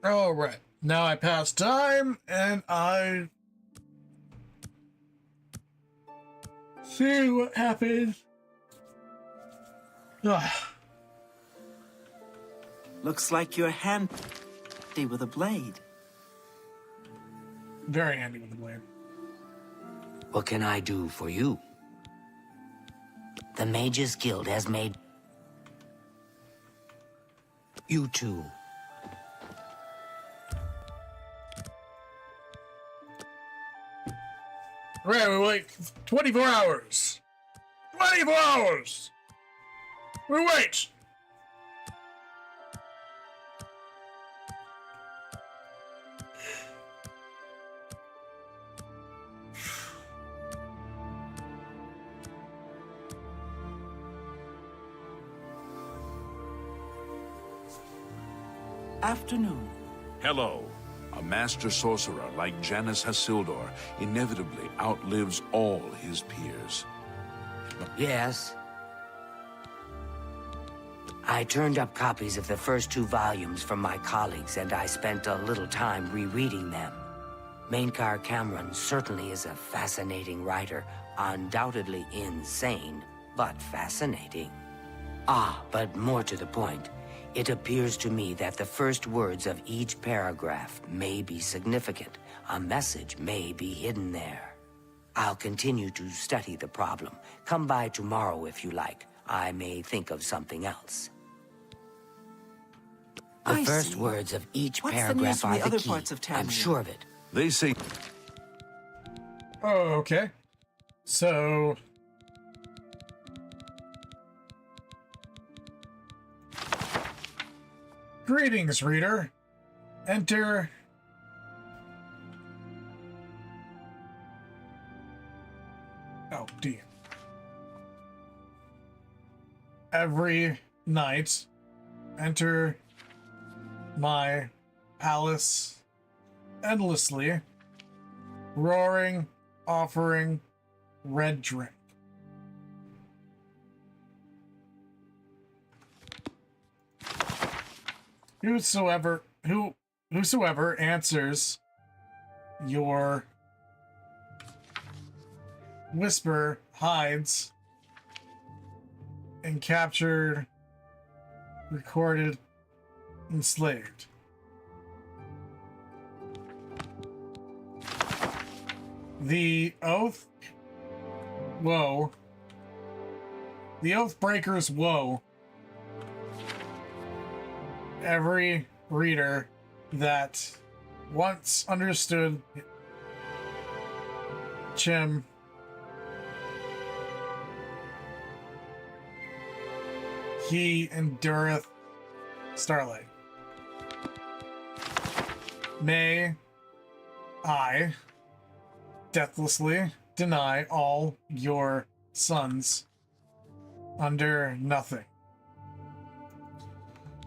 All right. Now I pass time and I see what happens. Looks like you're handy with a blade. Very handy with the blade. What can I do for you? The Mages Guild has made you too. Right, we wait 24 hours. 24 hours! We wait! Afternoon. Hello. A master sorcerer like Janus Hasildor inevitably outlives all his peers. Yes. I turned up copies of the first 2 volumes from my colleagues, and I spent a little time rereading them. Mainkar Cameron certainly is a fascinating writer, undoubtedly insane, but fascinating. Ah, but more to the point, it appears to me that the first words of each paragraph may be significant. A message may be hidden there. I'll continue to study the problem. Come by tomorrow if you like. I may think of something else. The I first see. words of each What's the paragraph news from are the the other key. parts of I'm Tamriel? sure of it. They say Oh, okay. So... Greetings, reader. Enter... Oh, D. Every night, enter my palace endlessly, roaring, offering red drink. Whosoever answers your whisper hides and captured, recorded, enslaved. The oath, woe. The oath breakers, woe. Every reader that once understood Chim he endureth starlight. May I deathlessly deny all your sons under nothing.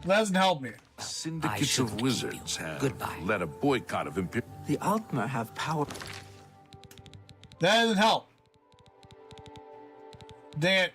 That doesn't help me. syndicates shouldn't of keep wizards you. have Goodbye. led a boycott of Imperial. The Altmer have power. That doesn't help. Dang it.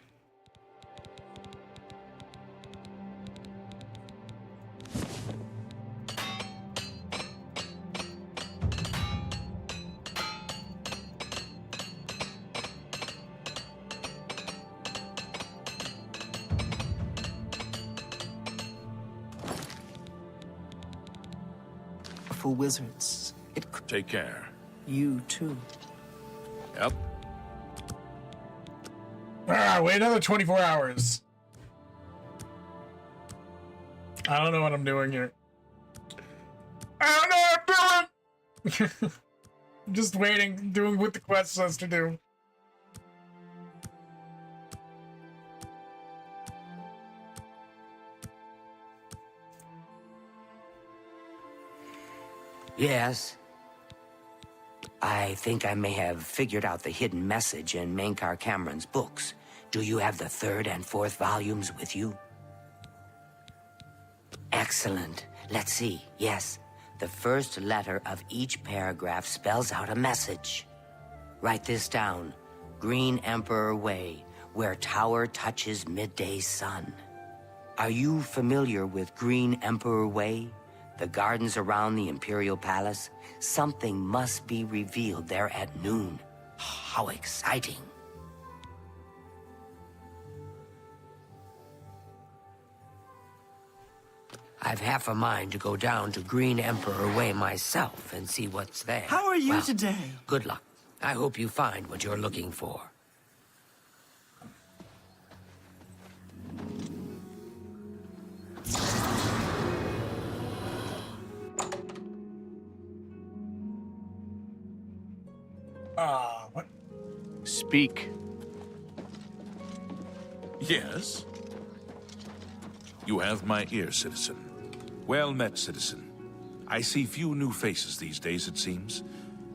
For wizards. It could Take care. you too. Yep. Wait another 24 hours. I don't know what I'm doing here. I don't know what I'm doing! I'm just waiting, doing what the quest says to do. Yes. I think I may have figured out the hidden message in Mainkar Cameron's books. Do you have the 3rd and 4th volumes with you? Excellent. Let's see. Yes. The first letter of each paragraph spells out a message. Write this down. Green Emperor Way, where tower touches midday sun. Are you familiar with Green Emperor Way? The gardens around the Imperial Palace, something must be revealed there at noon. How exciting. I've half a mind to go down to Green Emperor Way myself and see what's there. How are you Well, today? Good luck. I hope you find what you're looking for. What? Speak. Yes? You have my ear, citizen. Well met, citizen. I see few new faces these days, it seems.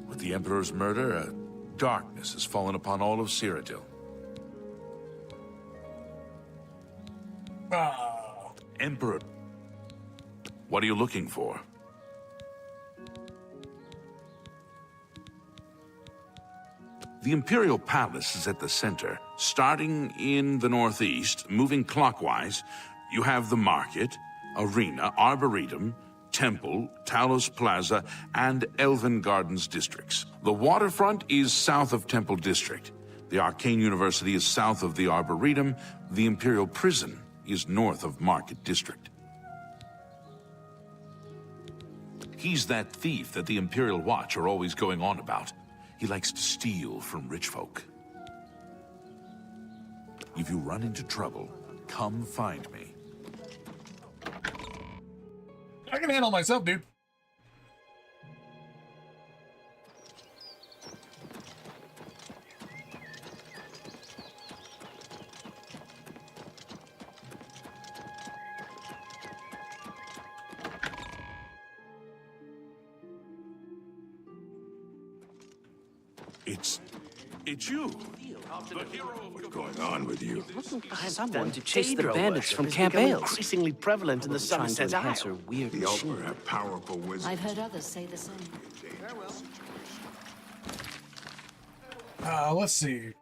With the Emperor's murder, a darkness has fallen upon all of Cyrodiil. Emperor, what are you looking for? The Imperial Palace is at the center. Starting in the northeast, moving clockwise, you have the market, arena, arboretum, temple, Talos Plaza, and Elven Gardens districts. The waterfront is south of Temple District. The Arcane University is south of the Arboretum. The Imperial Prison is north of Market District. He's that thief that the Imperial Watch are always going on about. He likes to steal from rich folk. If you run into trouble, come find me. I can handle myself, dude. It's you. The hero of What's going on with you? Someone to chase the Daedra bandits worship from is Camp becoming Ailes. increasingly prevalent in the Trying to Somerset enhance her Isle. weird The machine. Elder have powerful wizards. I've heard others say the same. Let's see.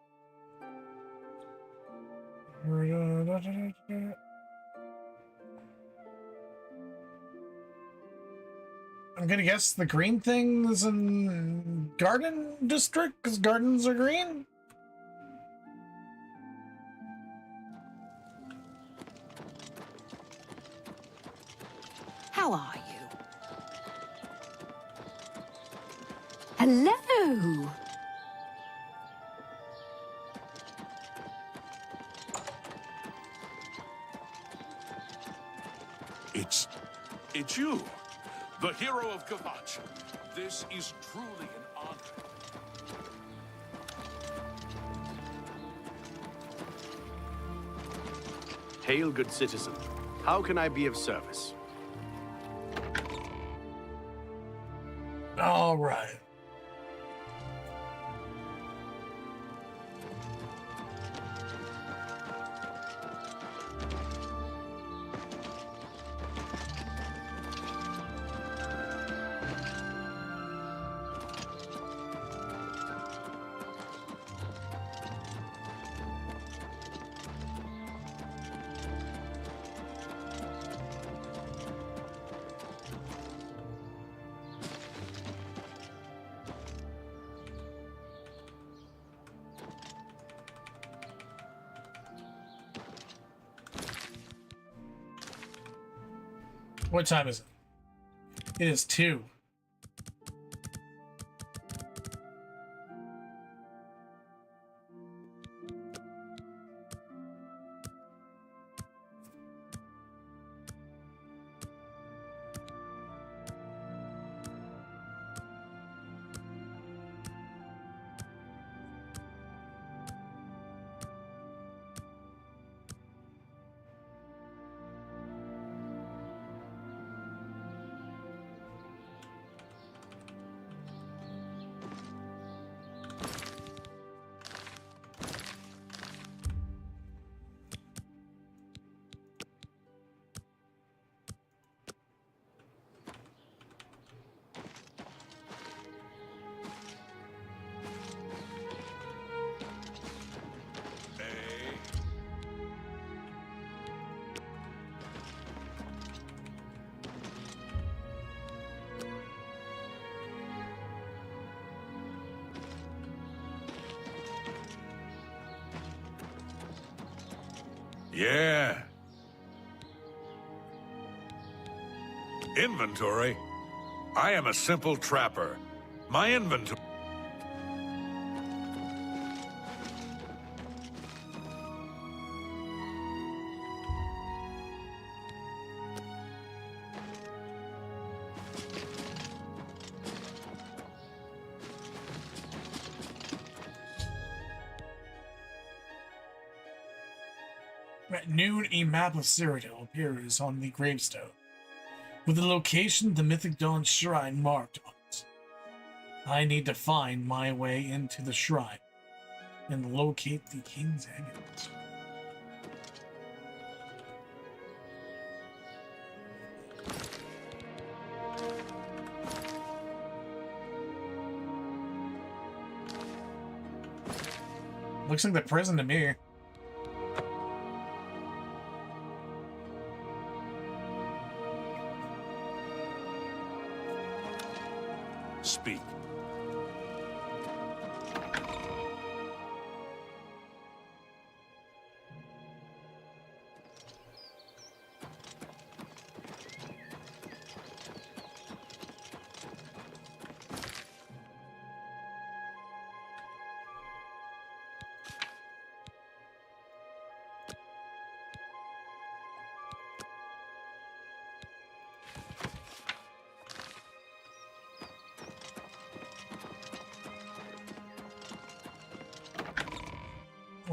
I'm gonna guess the green thing is in Garden District, because gardens are green? How are you? Hello! It's you. The hero of Kavach. This is truly an honor. Hail, good citizen. How can I be of service? All right. What time is it? It is 2. Yeah. Inventory? I am a simple trapper. My inventory... At noon, a map of Cyrodiil appears on the gravestone, with the location of the Mythic Dawn Shrine marked on it. I need to find my way into the shrine and locate the King's Amulet. Looks like the prison to me. Speak.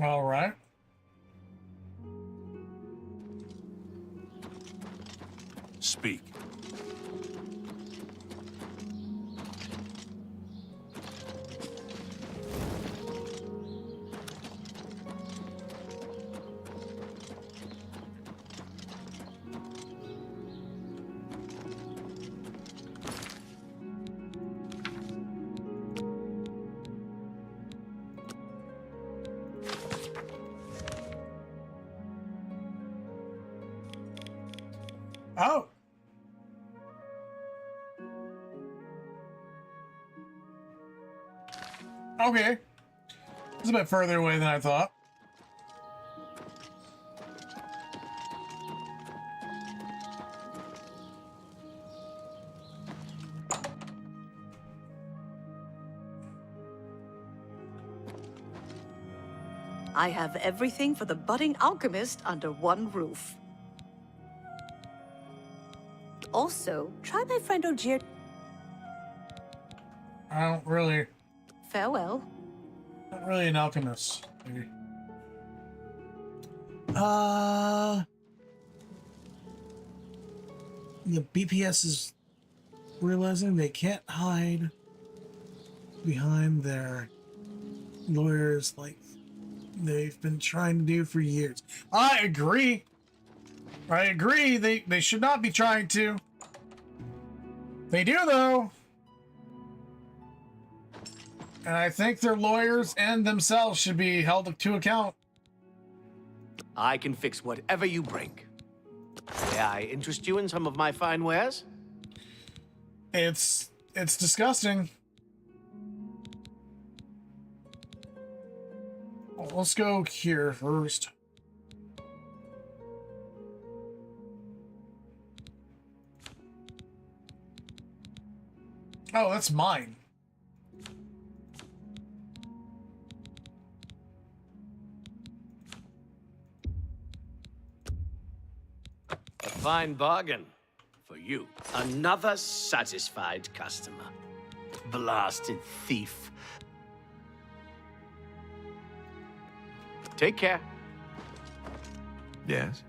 All right. Speak. Oh. Okay. It's a bit further away than I thought. I have everything for the budding alchemist under one roof. Also, try my friend Ogier. I don't really... Farewell. Not really an alchemist. Maybe. The BPS is realizing they can't hide behind their lawyers like they've been trying to do for years. I agree. I agree. They should not be trying to. They do, though. And I think their lawyers and themselves should be held to account. I can fix whatever you break. May I interest you in some of my fine wares? It's disgusting. Well, let's go here first. Oh, that's mine. A fine bargain for you. Another satisfied customer. Blasted thief. Take care. Yes?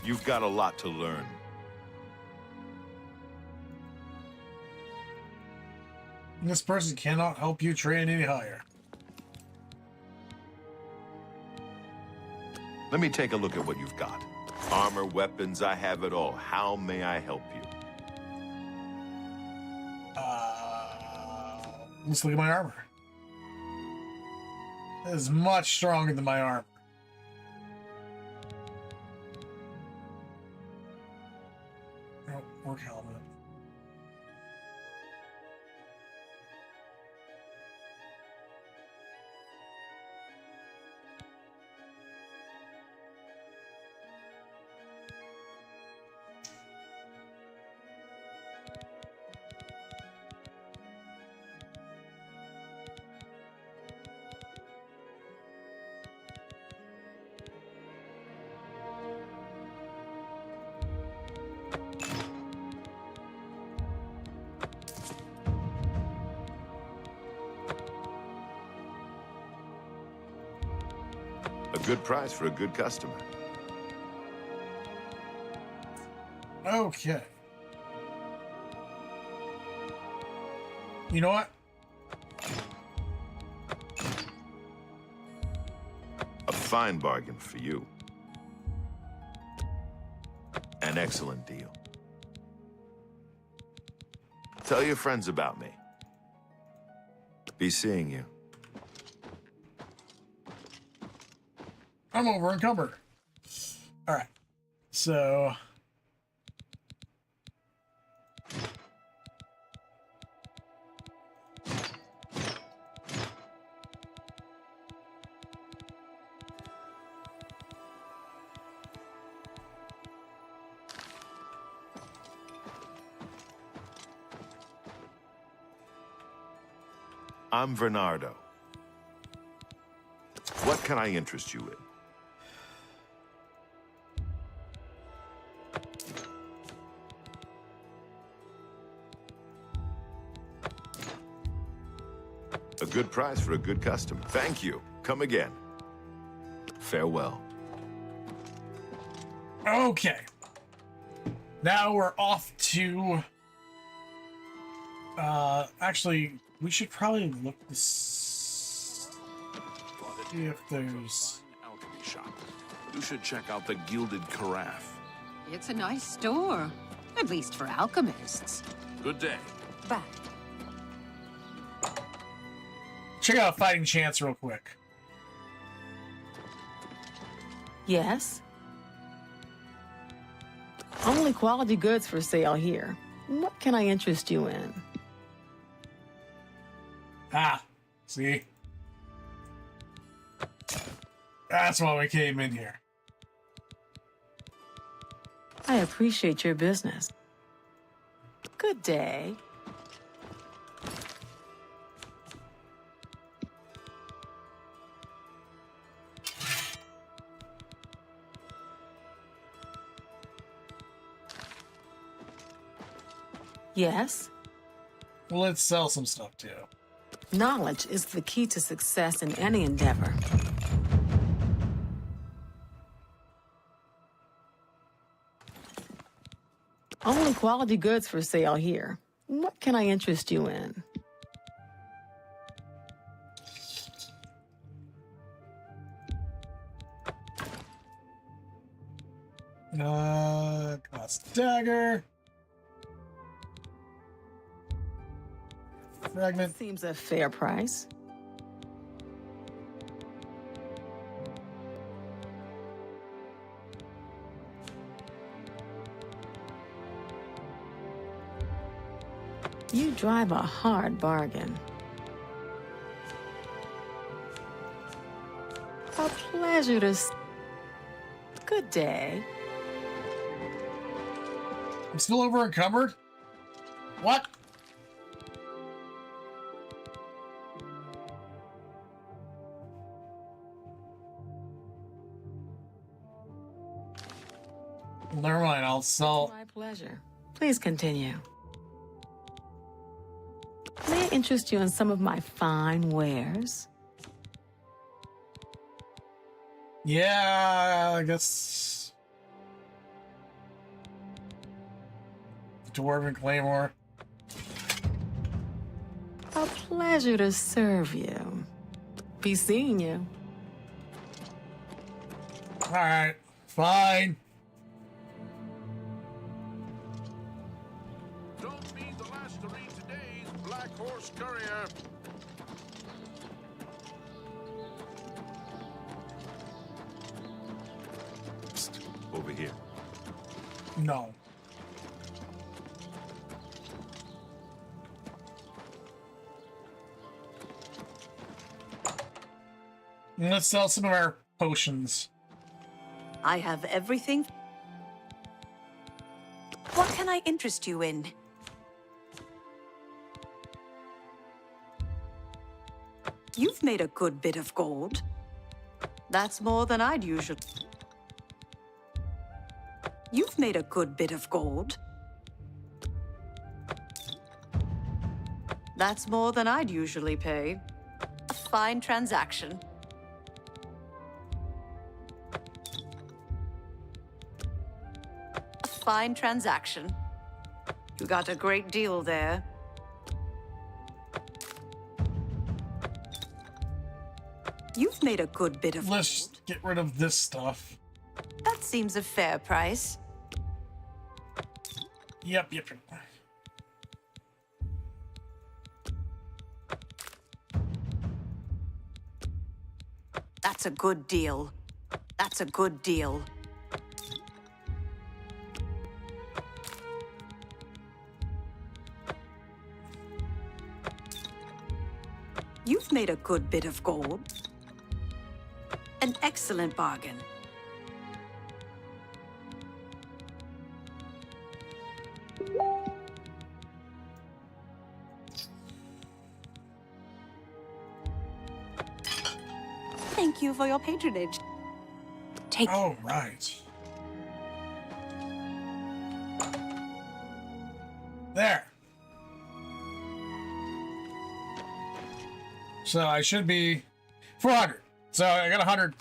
You've got a lot to learn. This person cannot help you train any higher. Let me take a look at what you've got. Armor, weapons, I have it all. How may I help you? Let's look at my armor. It is much stronger than my armor. Oh, work helmet. good price for a good customer. Okay. You know what? A fine bargain for you. An excellent deal. Tell your friends about me. Be seeing you. I'm over encumbered. All right. So. I'm Bernardo. What can I interest you in? A good price for a good customer. Thank you. Come again. Farewell. Okay. Now we're off to... actually, we should probably look to see if there's... Alchemy shop. You should check out the Gilded Carafe. It's a nice store. At least for alchemists. Good day. Bye. Check out Fighting Chance real quick. Yes? Only quality goods for sale here. What can I interest you in? Ah, see? That's why we came in here. I appreciate your business. Good day. Yes? Well, let's sell some stuff too. Knowledge is the key to success in any endeavor. Only quality goods for sale here. What can I interest you in? Cost dagger. Fragment. Seems a fair price. You drive a hard bargain. A pleasure to... Good day. I'm still over encumbered? What? Never mind, I'll sell. My pleasure. Please continue. May I interest you in some of my fine wares? Yeah, I guess. Dwarven Claymore. A pleasure to serve you. Be seeing you. Alright, fine. Don't be the last to read today's Black Horse Courier. Psst, over here. No. Let's sell some of our potions. I have everything. What can I interest you in? You've made a good bit of gold. That's more than I'd usually... You've made a good bit of gold. That's more than I'd usually pay. A fine transaction. fine transaction. You got a great deal there. You've made a good bit of Let's gold. get rid of this stuff. That seems a fair price. Yep. That's a good deal. That's a good deal. You've made a good bit of gold. An excellent bargain. Thank you for your patronage. Take. Oh, right. There. So I should be 400. So I got 100.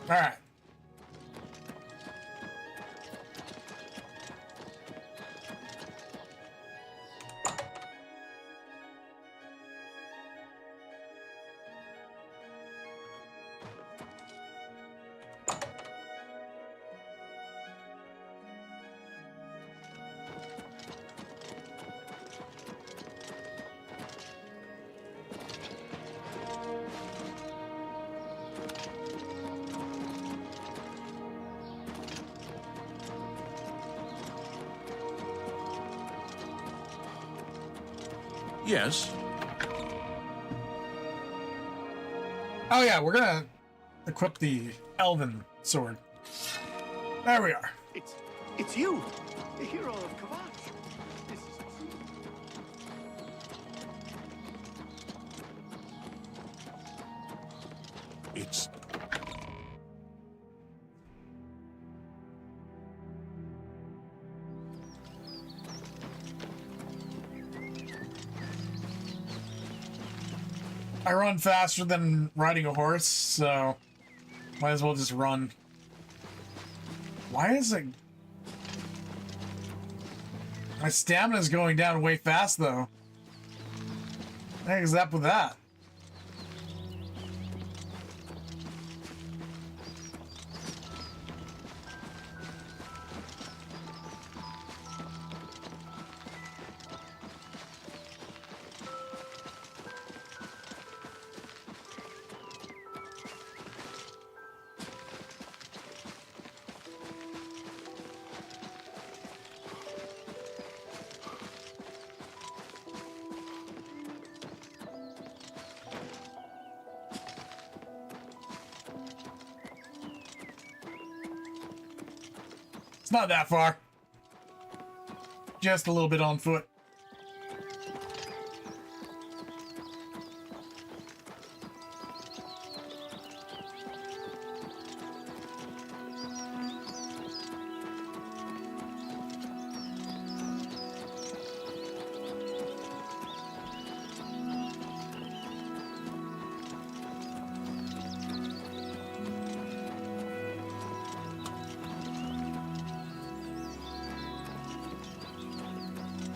All right. Yes. Oh yeah, we're gonna equip the elven sword. There we are. It's you, the hero of Kavach. This is It's... I run faster than riding a horse, so might as well just run. Why is it... My stamina's going down way fast, though. What the heck is up with that? It's not that far. Just a little bit on foot.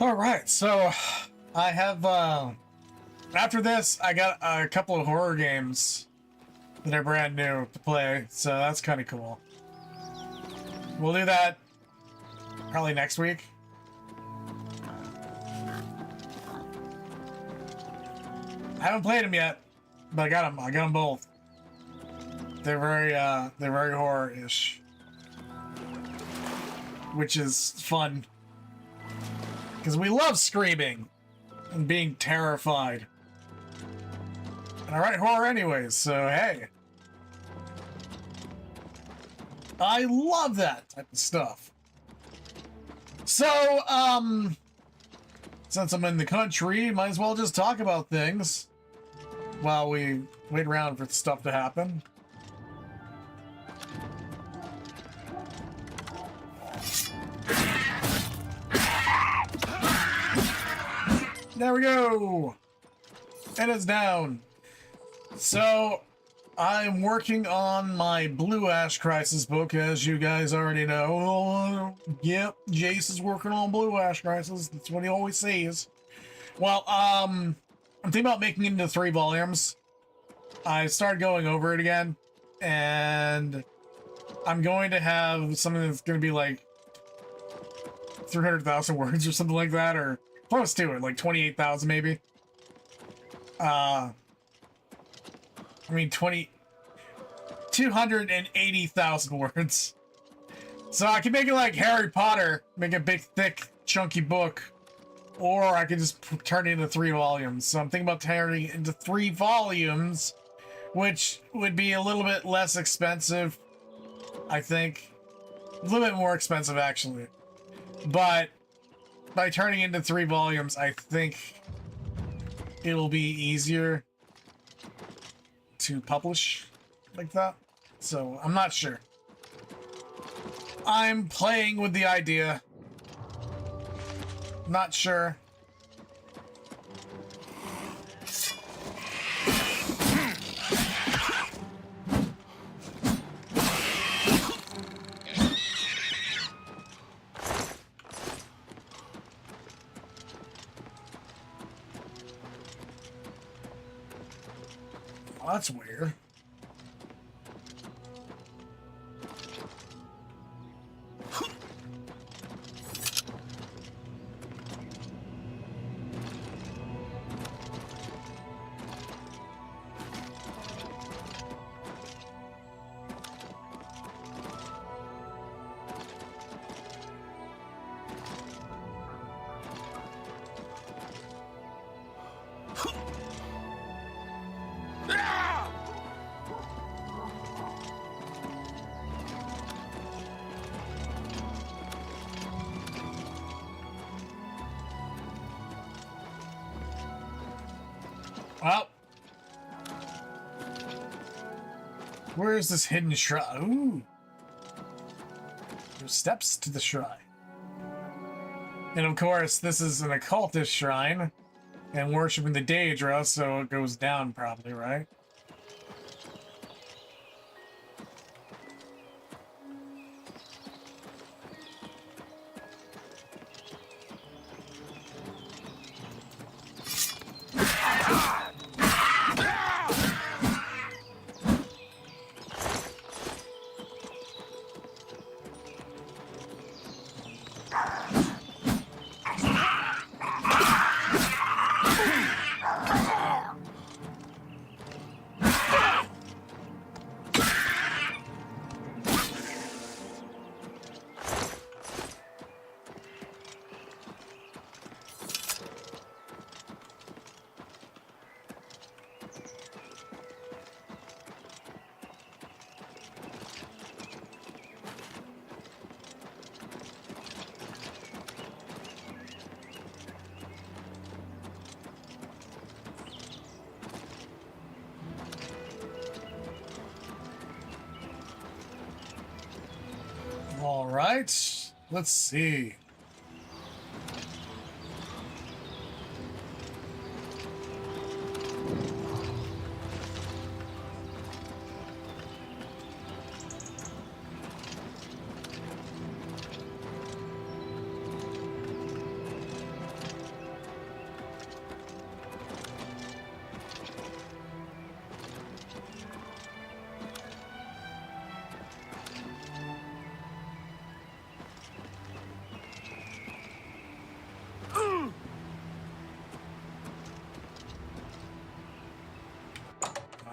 All right, so I have, after this, I got a couple of horror games that are brand new to play, so that's kind of cool. We'll do that probably next week. I haven't played them yet, but I got them. I got them both. They're very horror-ish, which is fun. Because we love screaming and being terrified. And I write horror anyways, so hey. I love that type of stuff. So, since I'm in the country, might as well just talk about things while we wait around for stuff to happen. There we go. And it's down. So, I'm working on my Blue Ash Crisis book, as you guys already know. Yep, Jayce is working on Blue Ash Crisis. That's what he always says. Well, I'm thinking about making it into 3 volumes. I started going over it again, and I'm going to have something that's going to be like 300,000 words or something like that, or close to it, like 28,000 maybe. I mean, 280,000 words. So I can make it like Harry Potter, make a big, thick, chunky book, or I could just turn it into 3 volumes. So I'm thinking about turning it into 3 volumes, which would be a little bit less expensive, I think. A little bit more expensive, actually. But by turning it into 3 volumes, I think it'll be easier to publish like that. So I'm not sure. I'm playing with the idea. Not sure. Well, that's weird. Well, where is this hidden shrine? Ooh. There's steps to the shrine. And of course, this is an occultist shrine, and worshiping the Daedra, so it goes down probably, right? All right, let's see.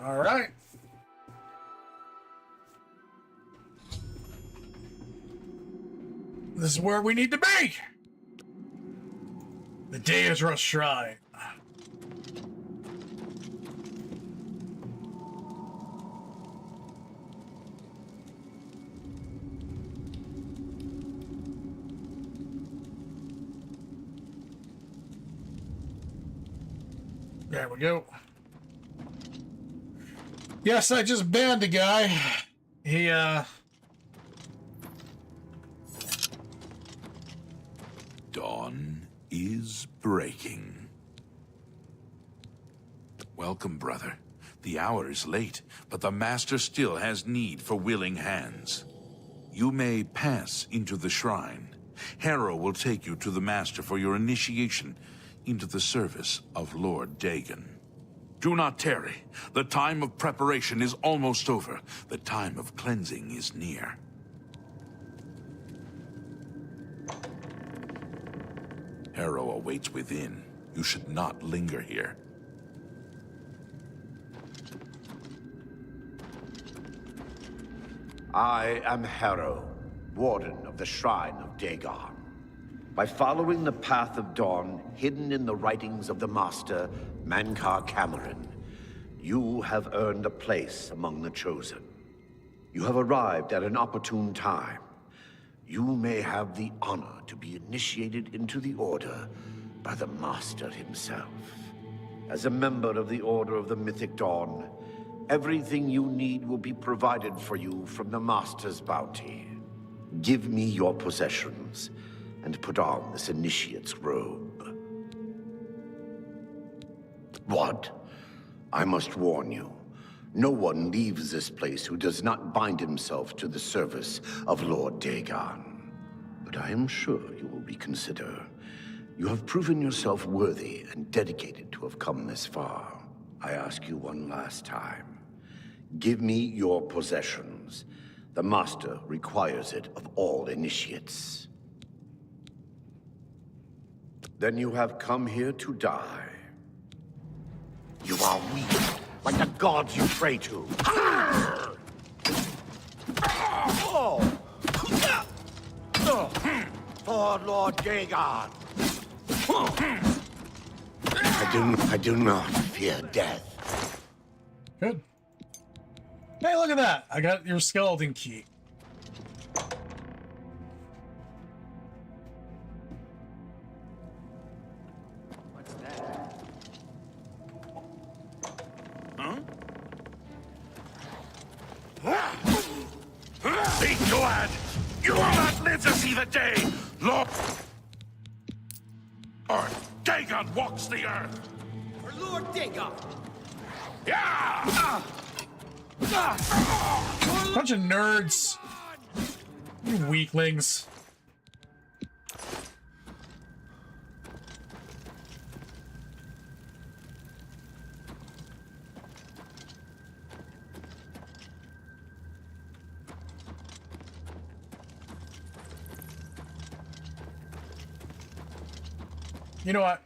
All right. This is where we need to be. The Daedra Shrine. There we go. Yes, I just banned a guy. He, Dawn is breaking. Welcome, brother. The hour is late, but the Master still has need for willing hands. You may pass into the shrine. Harrow will take you to the Master for your initiation into the service of Lord Dagon. Do not tarry. The time of preparation is almost over. The time of cleansing is near. Harrow awaits within. You should not linger here. I am Harrow, Warden of the Shrine of Dagon. By following the path of dawn hidden in the writings of the Master, Mankar Cameron, you have earned a place among the Chosen. You have arrived at an opportune time. You may have the honor to be initiated into the Order by the Master himself. As a member of the Order of the Mythic Dawn, everything you need will be provided for you from the Master's bounty. Give me your possessions, and put on this initiate's robe. What? I must warn you. No one leaves this place who does not bind himself to the service of Lord Dagon. But I am sure you will reconsider. You have proven yourself worthy and dedicated to have come this far. I ask you one last time. Give me your possessions. The Master requires it of all initiates. Then you have come here to die. You are weak, like the gods you pray to. For Lord Dagon. I do not fear death. Good. Hey, look at that. I got your skeleton key. What's that? Be glad! You will not live to see the day! Lord Dagon walks the earth! For Lord Dagon! Yeah! Bunch of nerds. You weaklings. You know what?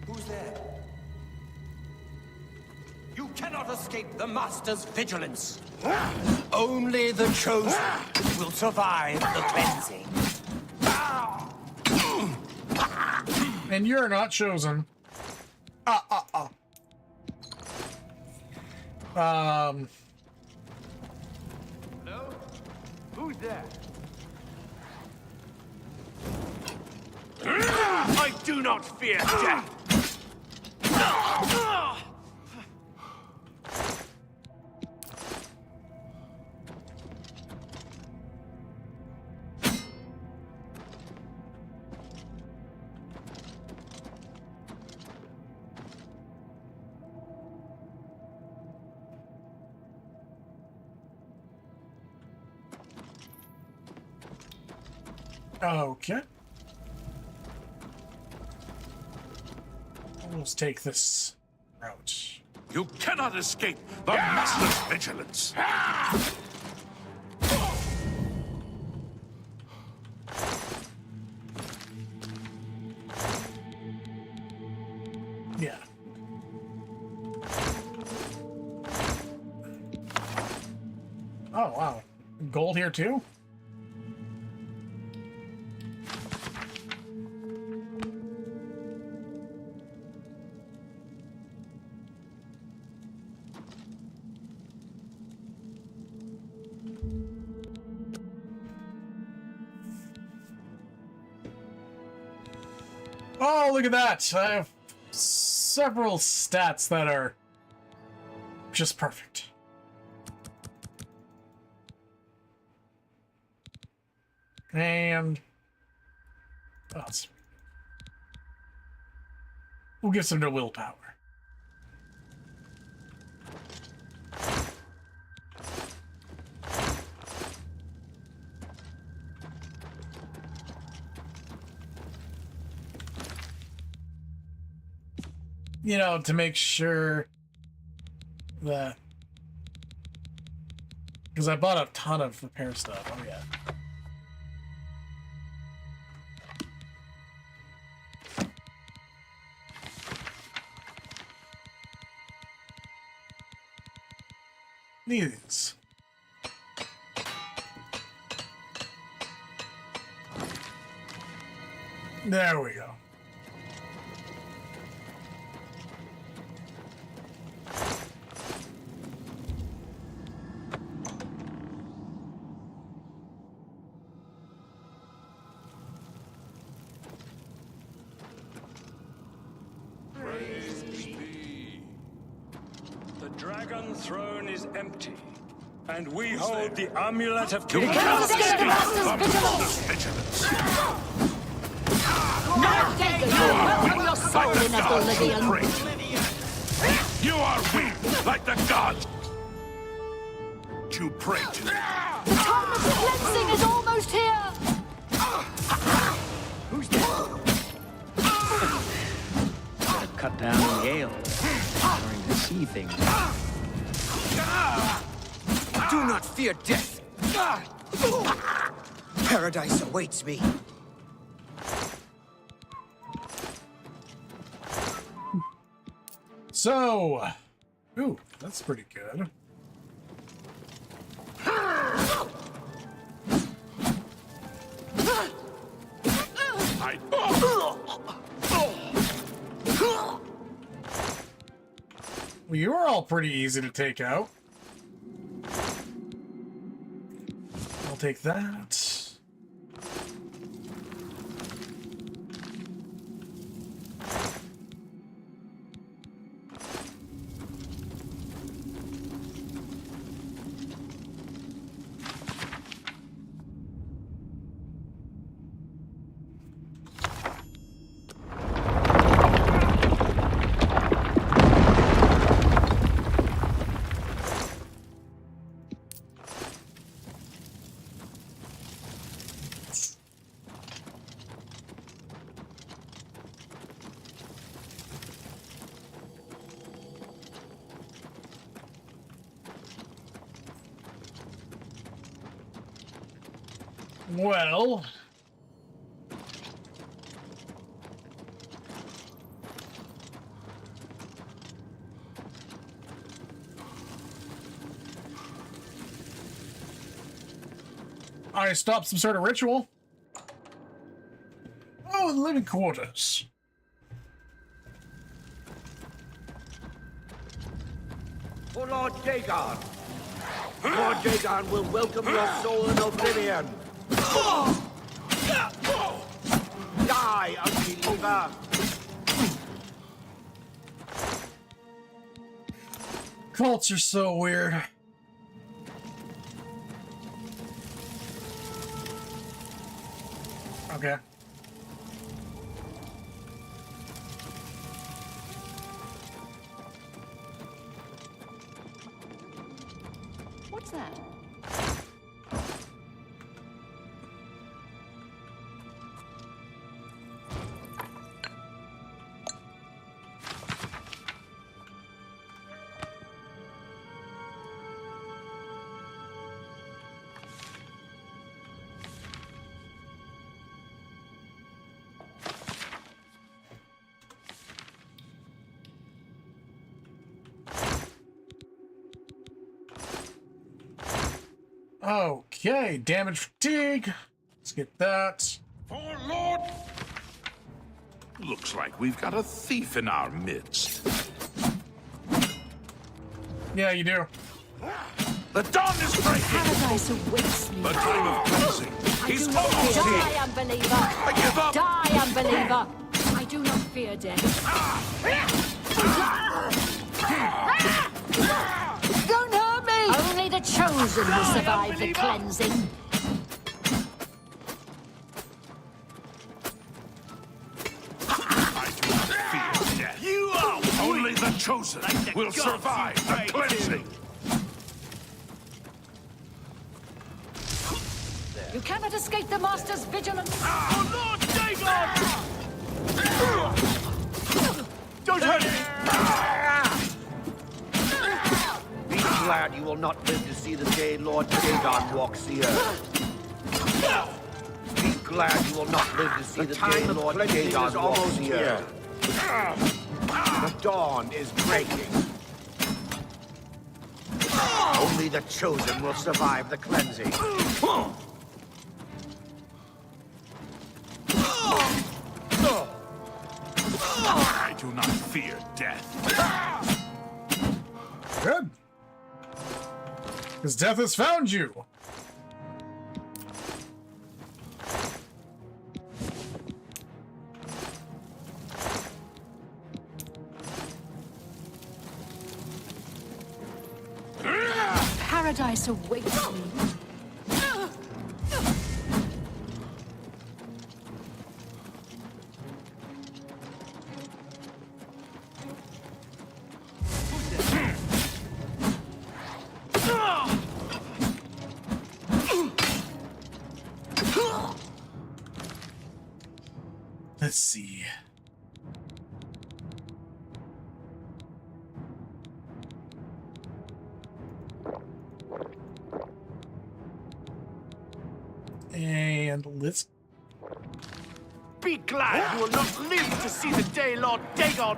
Who's there? You cannot escape the Master's vigilance. Only the Chosen will survive the cleansing. And you're not chosen. Hello? Who's there? I do not fear death! Okay. Let's take this route. You cannot escape the Master's vigilance! Yeah. Oh, wow. Gold here too? Oh, look at that! I have several stats that are just perfect. And we'll give some to willpower. You know, to make sure that, because I bought a ton of repair stuff. Oh yeah. These. There we go. Praise be. The dragon throne is empty, and we hold the amulet of You King. cannot escape the Master's vigilance. Welcome your soul in Oblivion. You are weak, like the gods. You pray to. The time of the cleansing is almost here! Who's that? Gotta cut down the ale. Starting to see things. Do not fear death. Paradise awaits me. So, ooh, that's pretty good. Well, you were all pretty easy to take out. I'll take that. Well, I stopped some sort of ritual. Oh, the living quarters. For Lord Dagon. Lord Dagon will welcome your soul in Oblivion. Die, unbeliever! Cults are so weird. Okay. What's that? Okay, damage fatigue. Let's get that. For Lord. Looks like we've got a thief in our midst. Yeah, you do. The dawn is breaking. Paradise awaits me. The time of cleansing. He's I do not almost fear. here. Die, unbeliever! I give up. Die, unbeliever! I do not fear death. Don't hurt me! Only the chosen will survive the cleansing. chosen the will gods survive you the pray to. cleansing. You cannot escape the Master's vigilance. Oh, Lord Dagon! Don't hurt me! Be glad you will not live to see the day Lord Dagon walks the earth. Be glad you will not live to see the day Lord Dagon walks the earth. The dawn is breaking. Only the chosen will survive the cleansing. I do not fear death. Good. Because death has found you. Paradise awaits me. Let's see. And let's... Be glad you will not live to see the day Lord Dagon...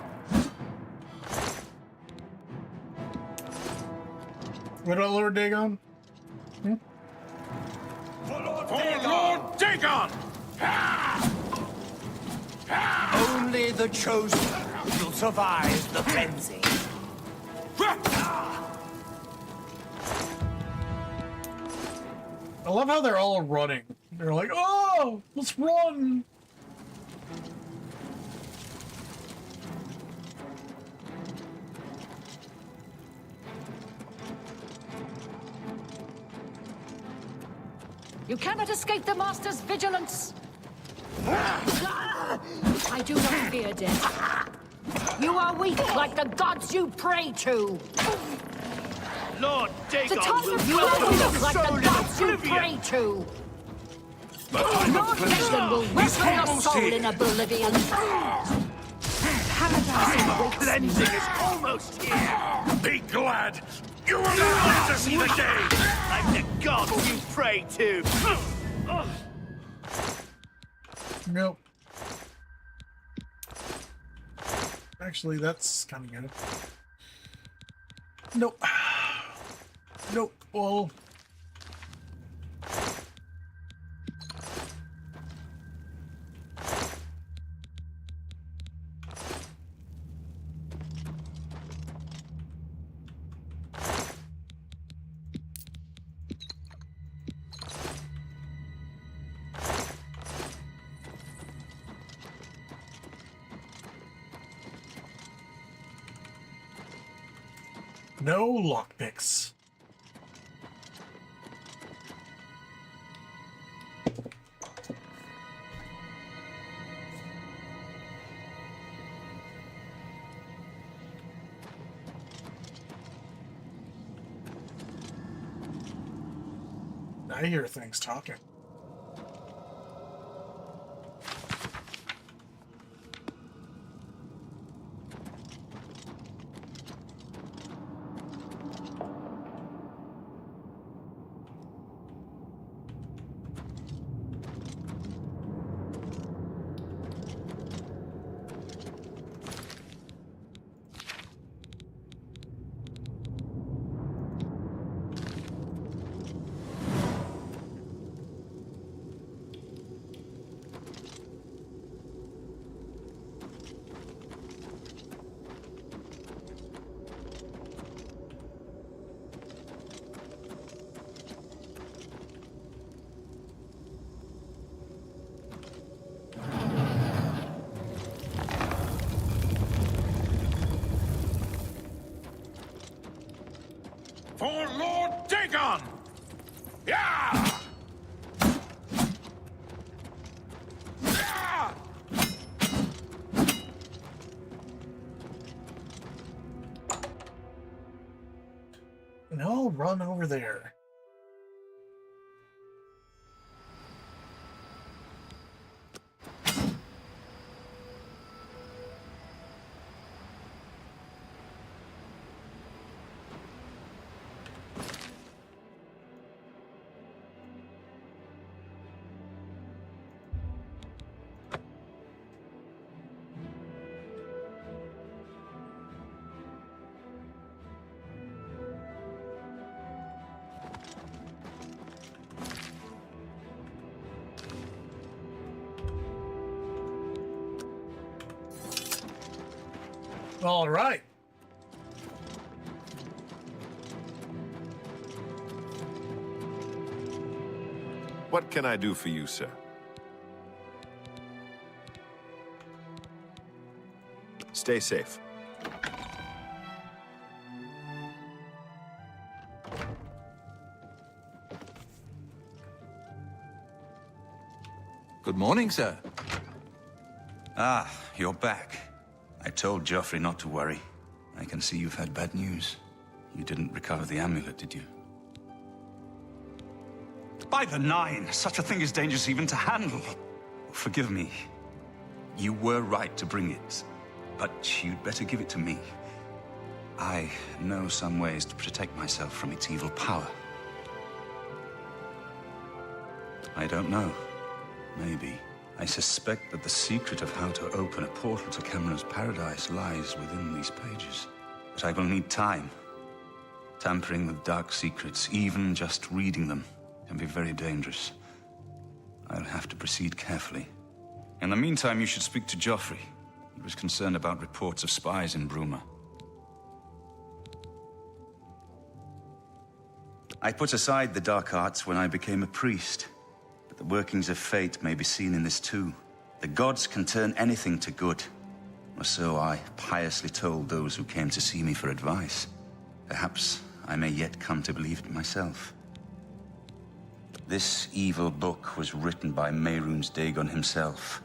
What about Lord Dagon? For Lord Dagon! Only the chosen will survive the cleansing. I love how they're all running. They're like, oh, let's run. You cannot escape the Master's vigilance. I do not fear death. You are weak like the gods you pray to. Lord Dagon To toss will a welcome weak your like soul the in gods you Oblivion. pray to. The time Lord of cleansing Dagon will is welcome your almost soul here. in Oblivion. Paradise awaits me. Cleansing is almost here. Be glad you will not live to see the day. Like the gods you pray to. Nope. Actually, that's kind of good. Nope. Nope. Well... No lockpicks. I hear things talking. For Lord Dagon! Yeah! Yeah! No, run over there. All right. What can I do for you, sir? Stay safe. Good morning, sir. Ah, you're back. I told Joffrey not to worry. I can see you've had bad news. You didn't recover the amulet, did you? By the Nine, such a thing is dangerous even to handle. Forgive me. You were right to bring it, but you'd better give it to me. I know some ways to protect myself from its evil power. I don't know. Maybe. I suspect that the secret of how to open a portal to Cameron's paradise lies within these pages. But I will need time. Tampering with dark secrets, even just reading them, can be very dangerous. I'll have to proceed carefully. In the meantime, you should speak to Joffrey. He was concerned about reports of spies in Bruma. I put aside the dark arts when I became a priest. But the workings of fate may be seen in this too. The gods can turn anything to good. Or so I piously told those who came to see me for advice. Perhaps I may yet come to believe it myself. This evil book was written by Mehrunes Dagon himself,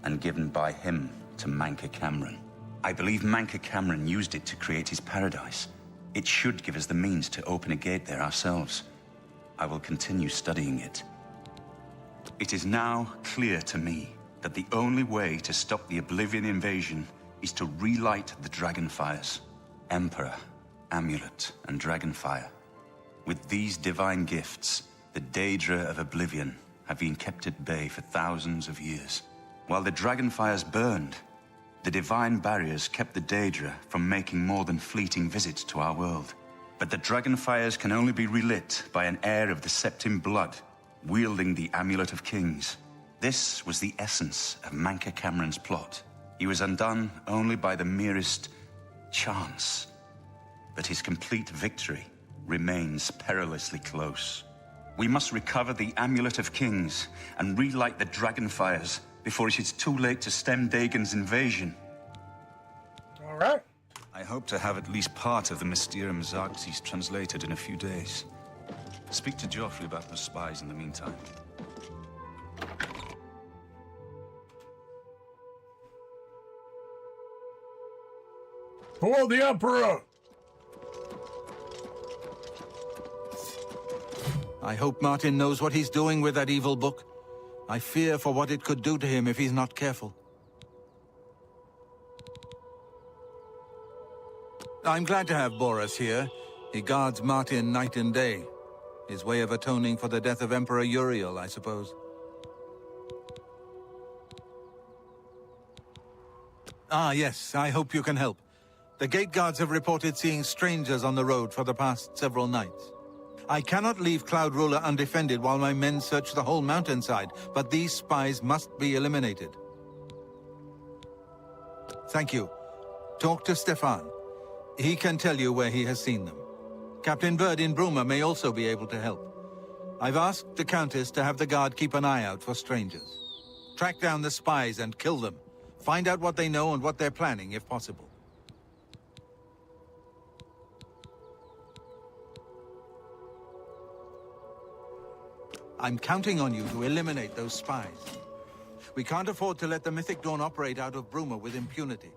and given by him to Manca Cameron. I believe Manca Cameron used it to create his paradise. It should give us the means to open a gate there ourselves. I will continue studying it. It is now clear to me that the only way to stop the Oblivion invasion is to relight the Dragonfires. Emperor, Amulet, and Dragonfire. With these divine gifts, the Daedra of Oblivion have been kept at bay for thousands of years. While the Dragonfires burned, the divine barriers kept the Daedra from making more than fleeting visits to our world. But the Dragonfires can only be relit by an heir of the Septim blood, wielding the Amulet of Kings. This was the essence of Manca Cameron's plot. He was undone only by the merest chance. But his complete victory remains perilously close. We must recover the Amulet of Kings and relight the Dragonfires before it is too late to stem Dagon's invasion. All right. I hope to have at least part of the Mysterium Xarxes translated in a few days. Speak to Joffrey about the spies in the meantime. For the Emperor! I hope Martin knows what he's doing with that evil book. I fear for what it could do to him if he's not careful. I'm glad to have Boris here. He guards Martin night and day. His way of atoning for the death of Emperor Uriel, I suppose. Ah, yes, I hope you can help. The gate guards have reported seeing strangers on the road for the past several nights. I cannot leave Cloud Ruler undefended while my men search the whole mountainside, but these spies must be eliminated. Thank you. Talk to Stefan. He can tell you where he has seen them. Captain Bird in Bruma may also be able to help. I've asked the Countess to have the guard keep an eye out for strangers. Track down the spies and kill them. Find out what they know and what they're planning, if possible. I'm counting on you to eliminate those spies. We can't afford to let the Mythic Dawn operate out of Bruma with impunity.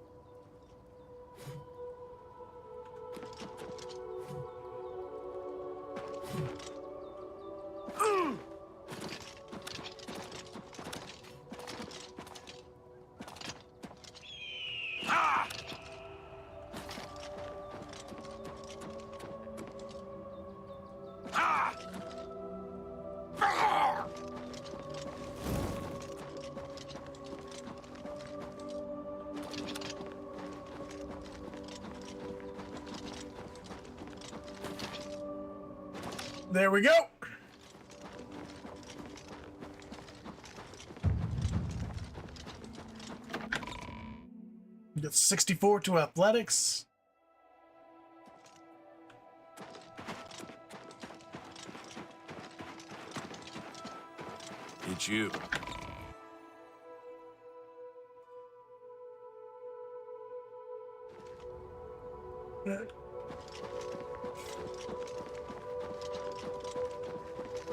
There we go. Get 64 to athletics. It's you.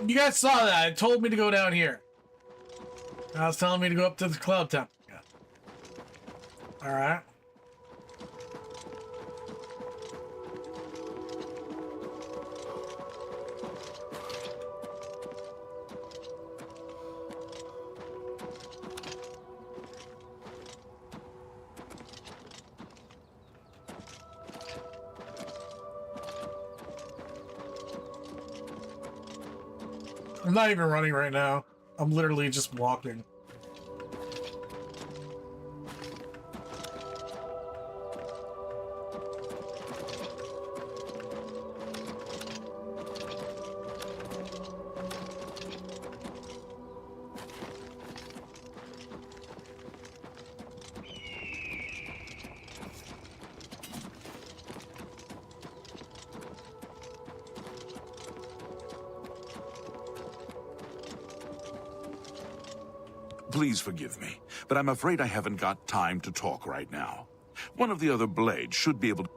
You guys saw that. It told me to go down here. I was telling me to go up to the cloud temple. Yeah. All right. I'm not even running right now. I'm literally just walking. Please forgive me, but I'm afraid I haven't got time to talk right now. One of the other blades should be able to...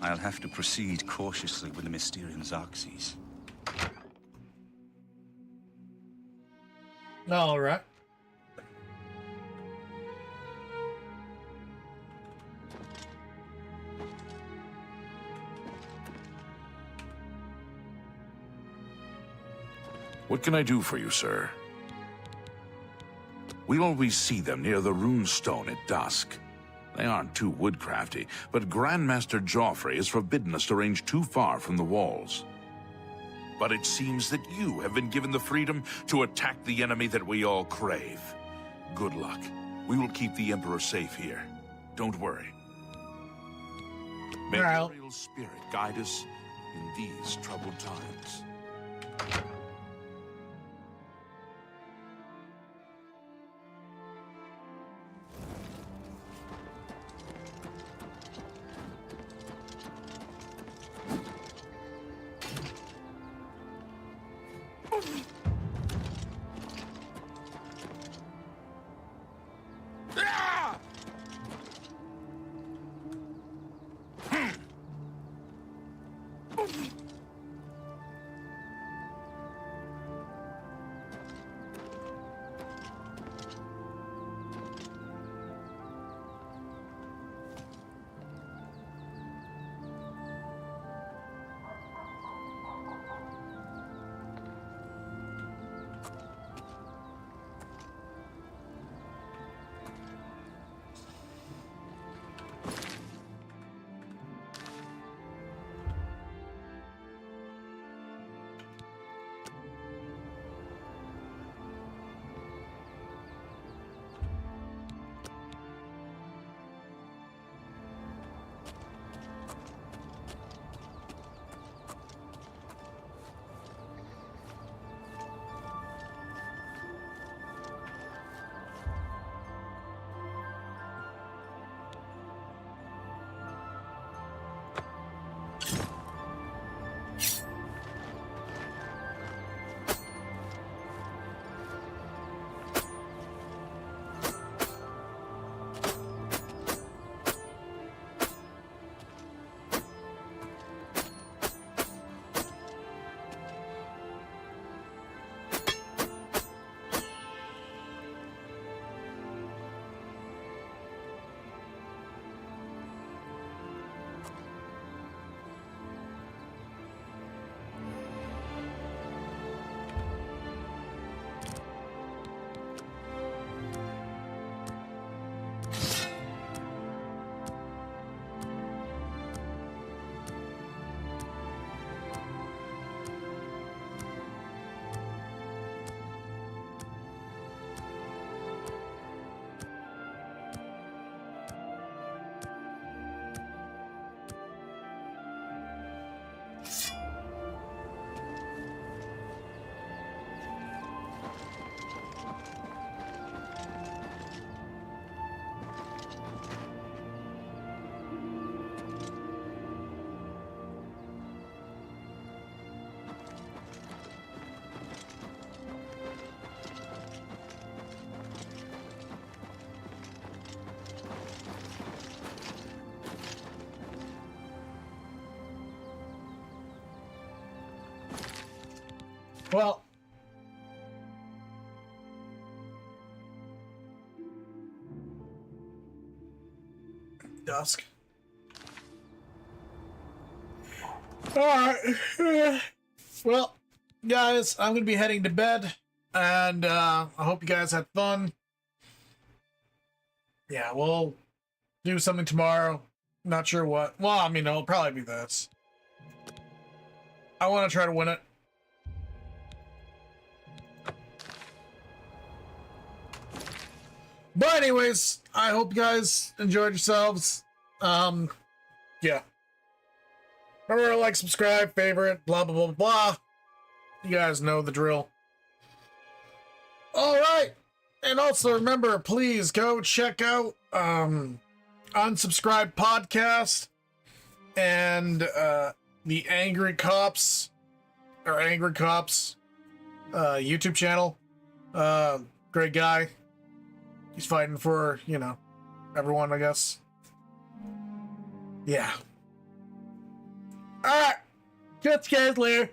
I'll have to proceed cautiously with the Mysterian Xerxes. All right. What can I do for you, sir? We always see them near the rune stone at dusk. They aren't too woodcrafty, but Grandmaster Joffrey has forbidden us to range too far from the walls. But it seems that you have been given the freedom to attack the enemy that we all crave. Good luck. We will keep the Emperor safe here. Don't worry. May the Imperial Spirit guide us in these troubled times. Well, dusk. Alright. Well, guys, I'm going to be heading to bed. And I hope you guys had fun. Yeah, we'll do something tomorrow. Not sure what. Well, I mean, it'll probably be this. I want to try to win it. But anyways, I hope you guys enjoyed yourselves. Yeah. Remember to like, subscribe, favorite, blah, blah, blah, blah. You guys know the drill. All right. And also remember, please go check out Unsubscribed Podcast and the Angry Cops YouTube channel. Great guy. He's fighting for, you know, everyone, I guess. Yeah. All right. Catch you guys later.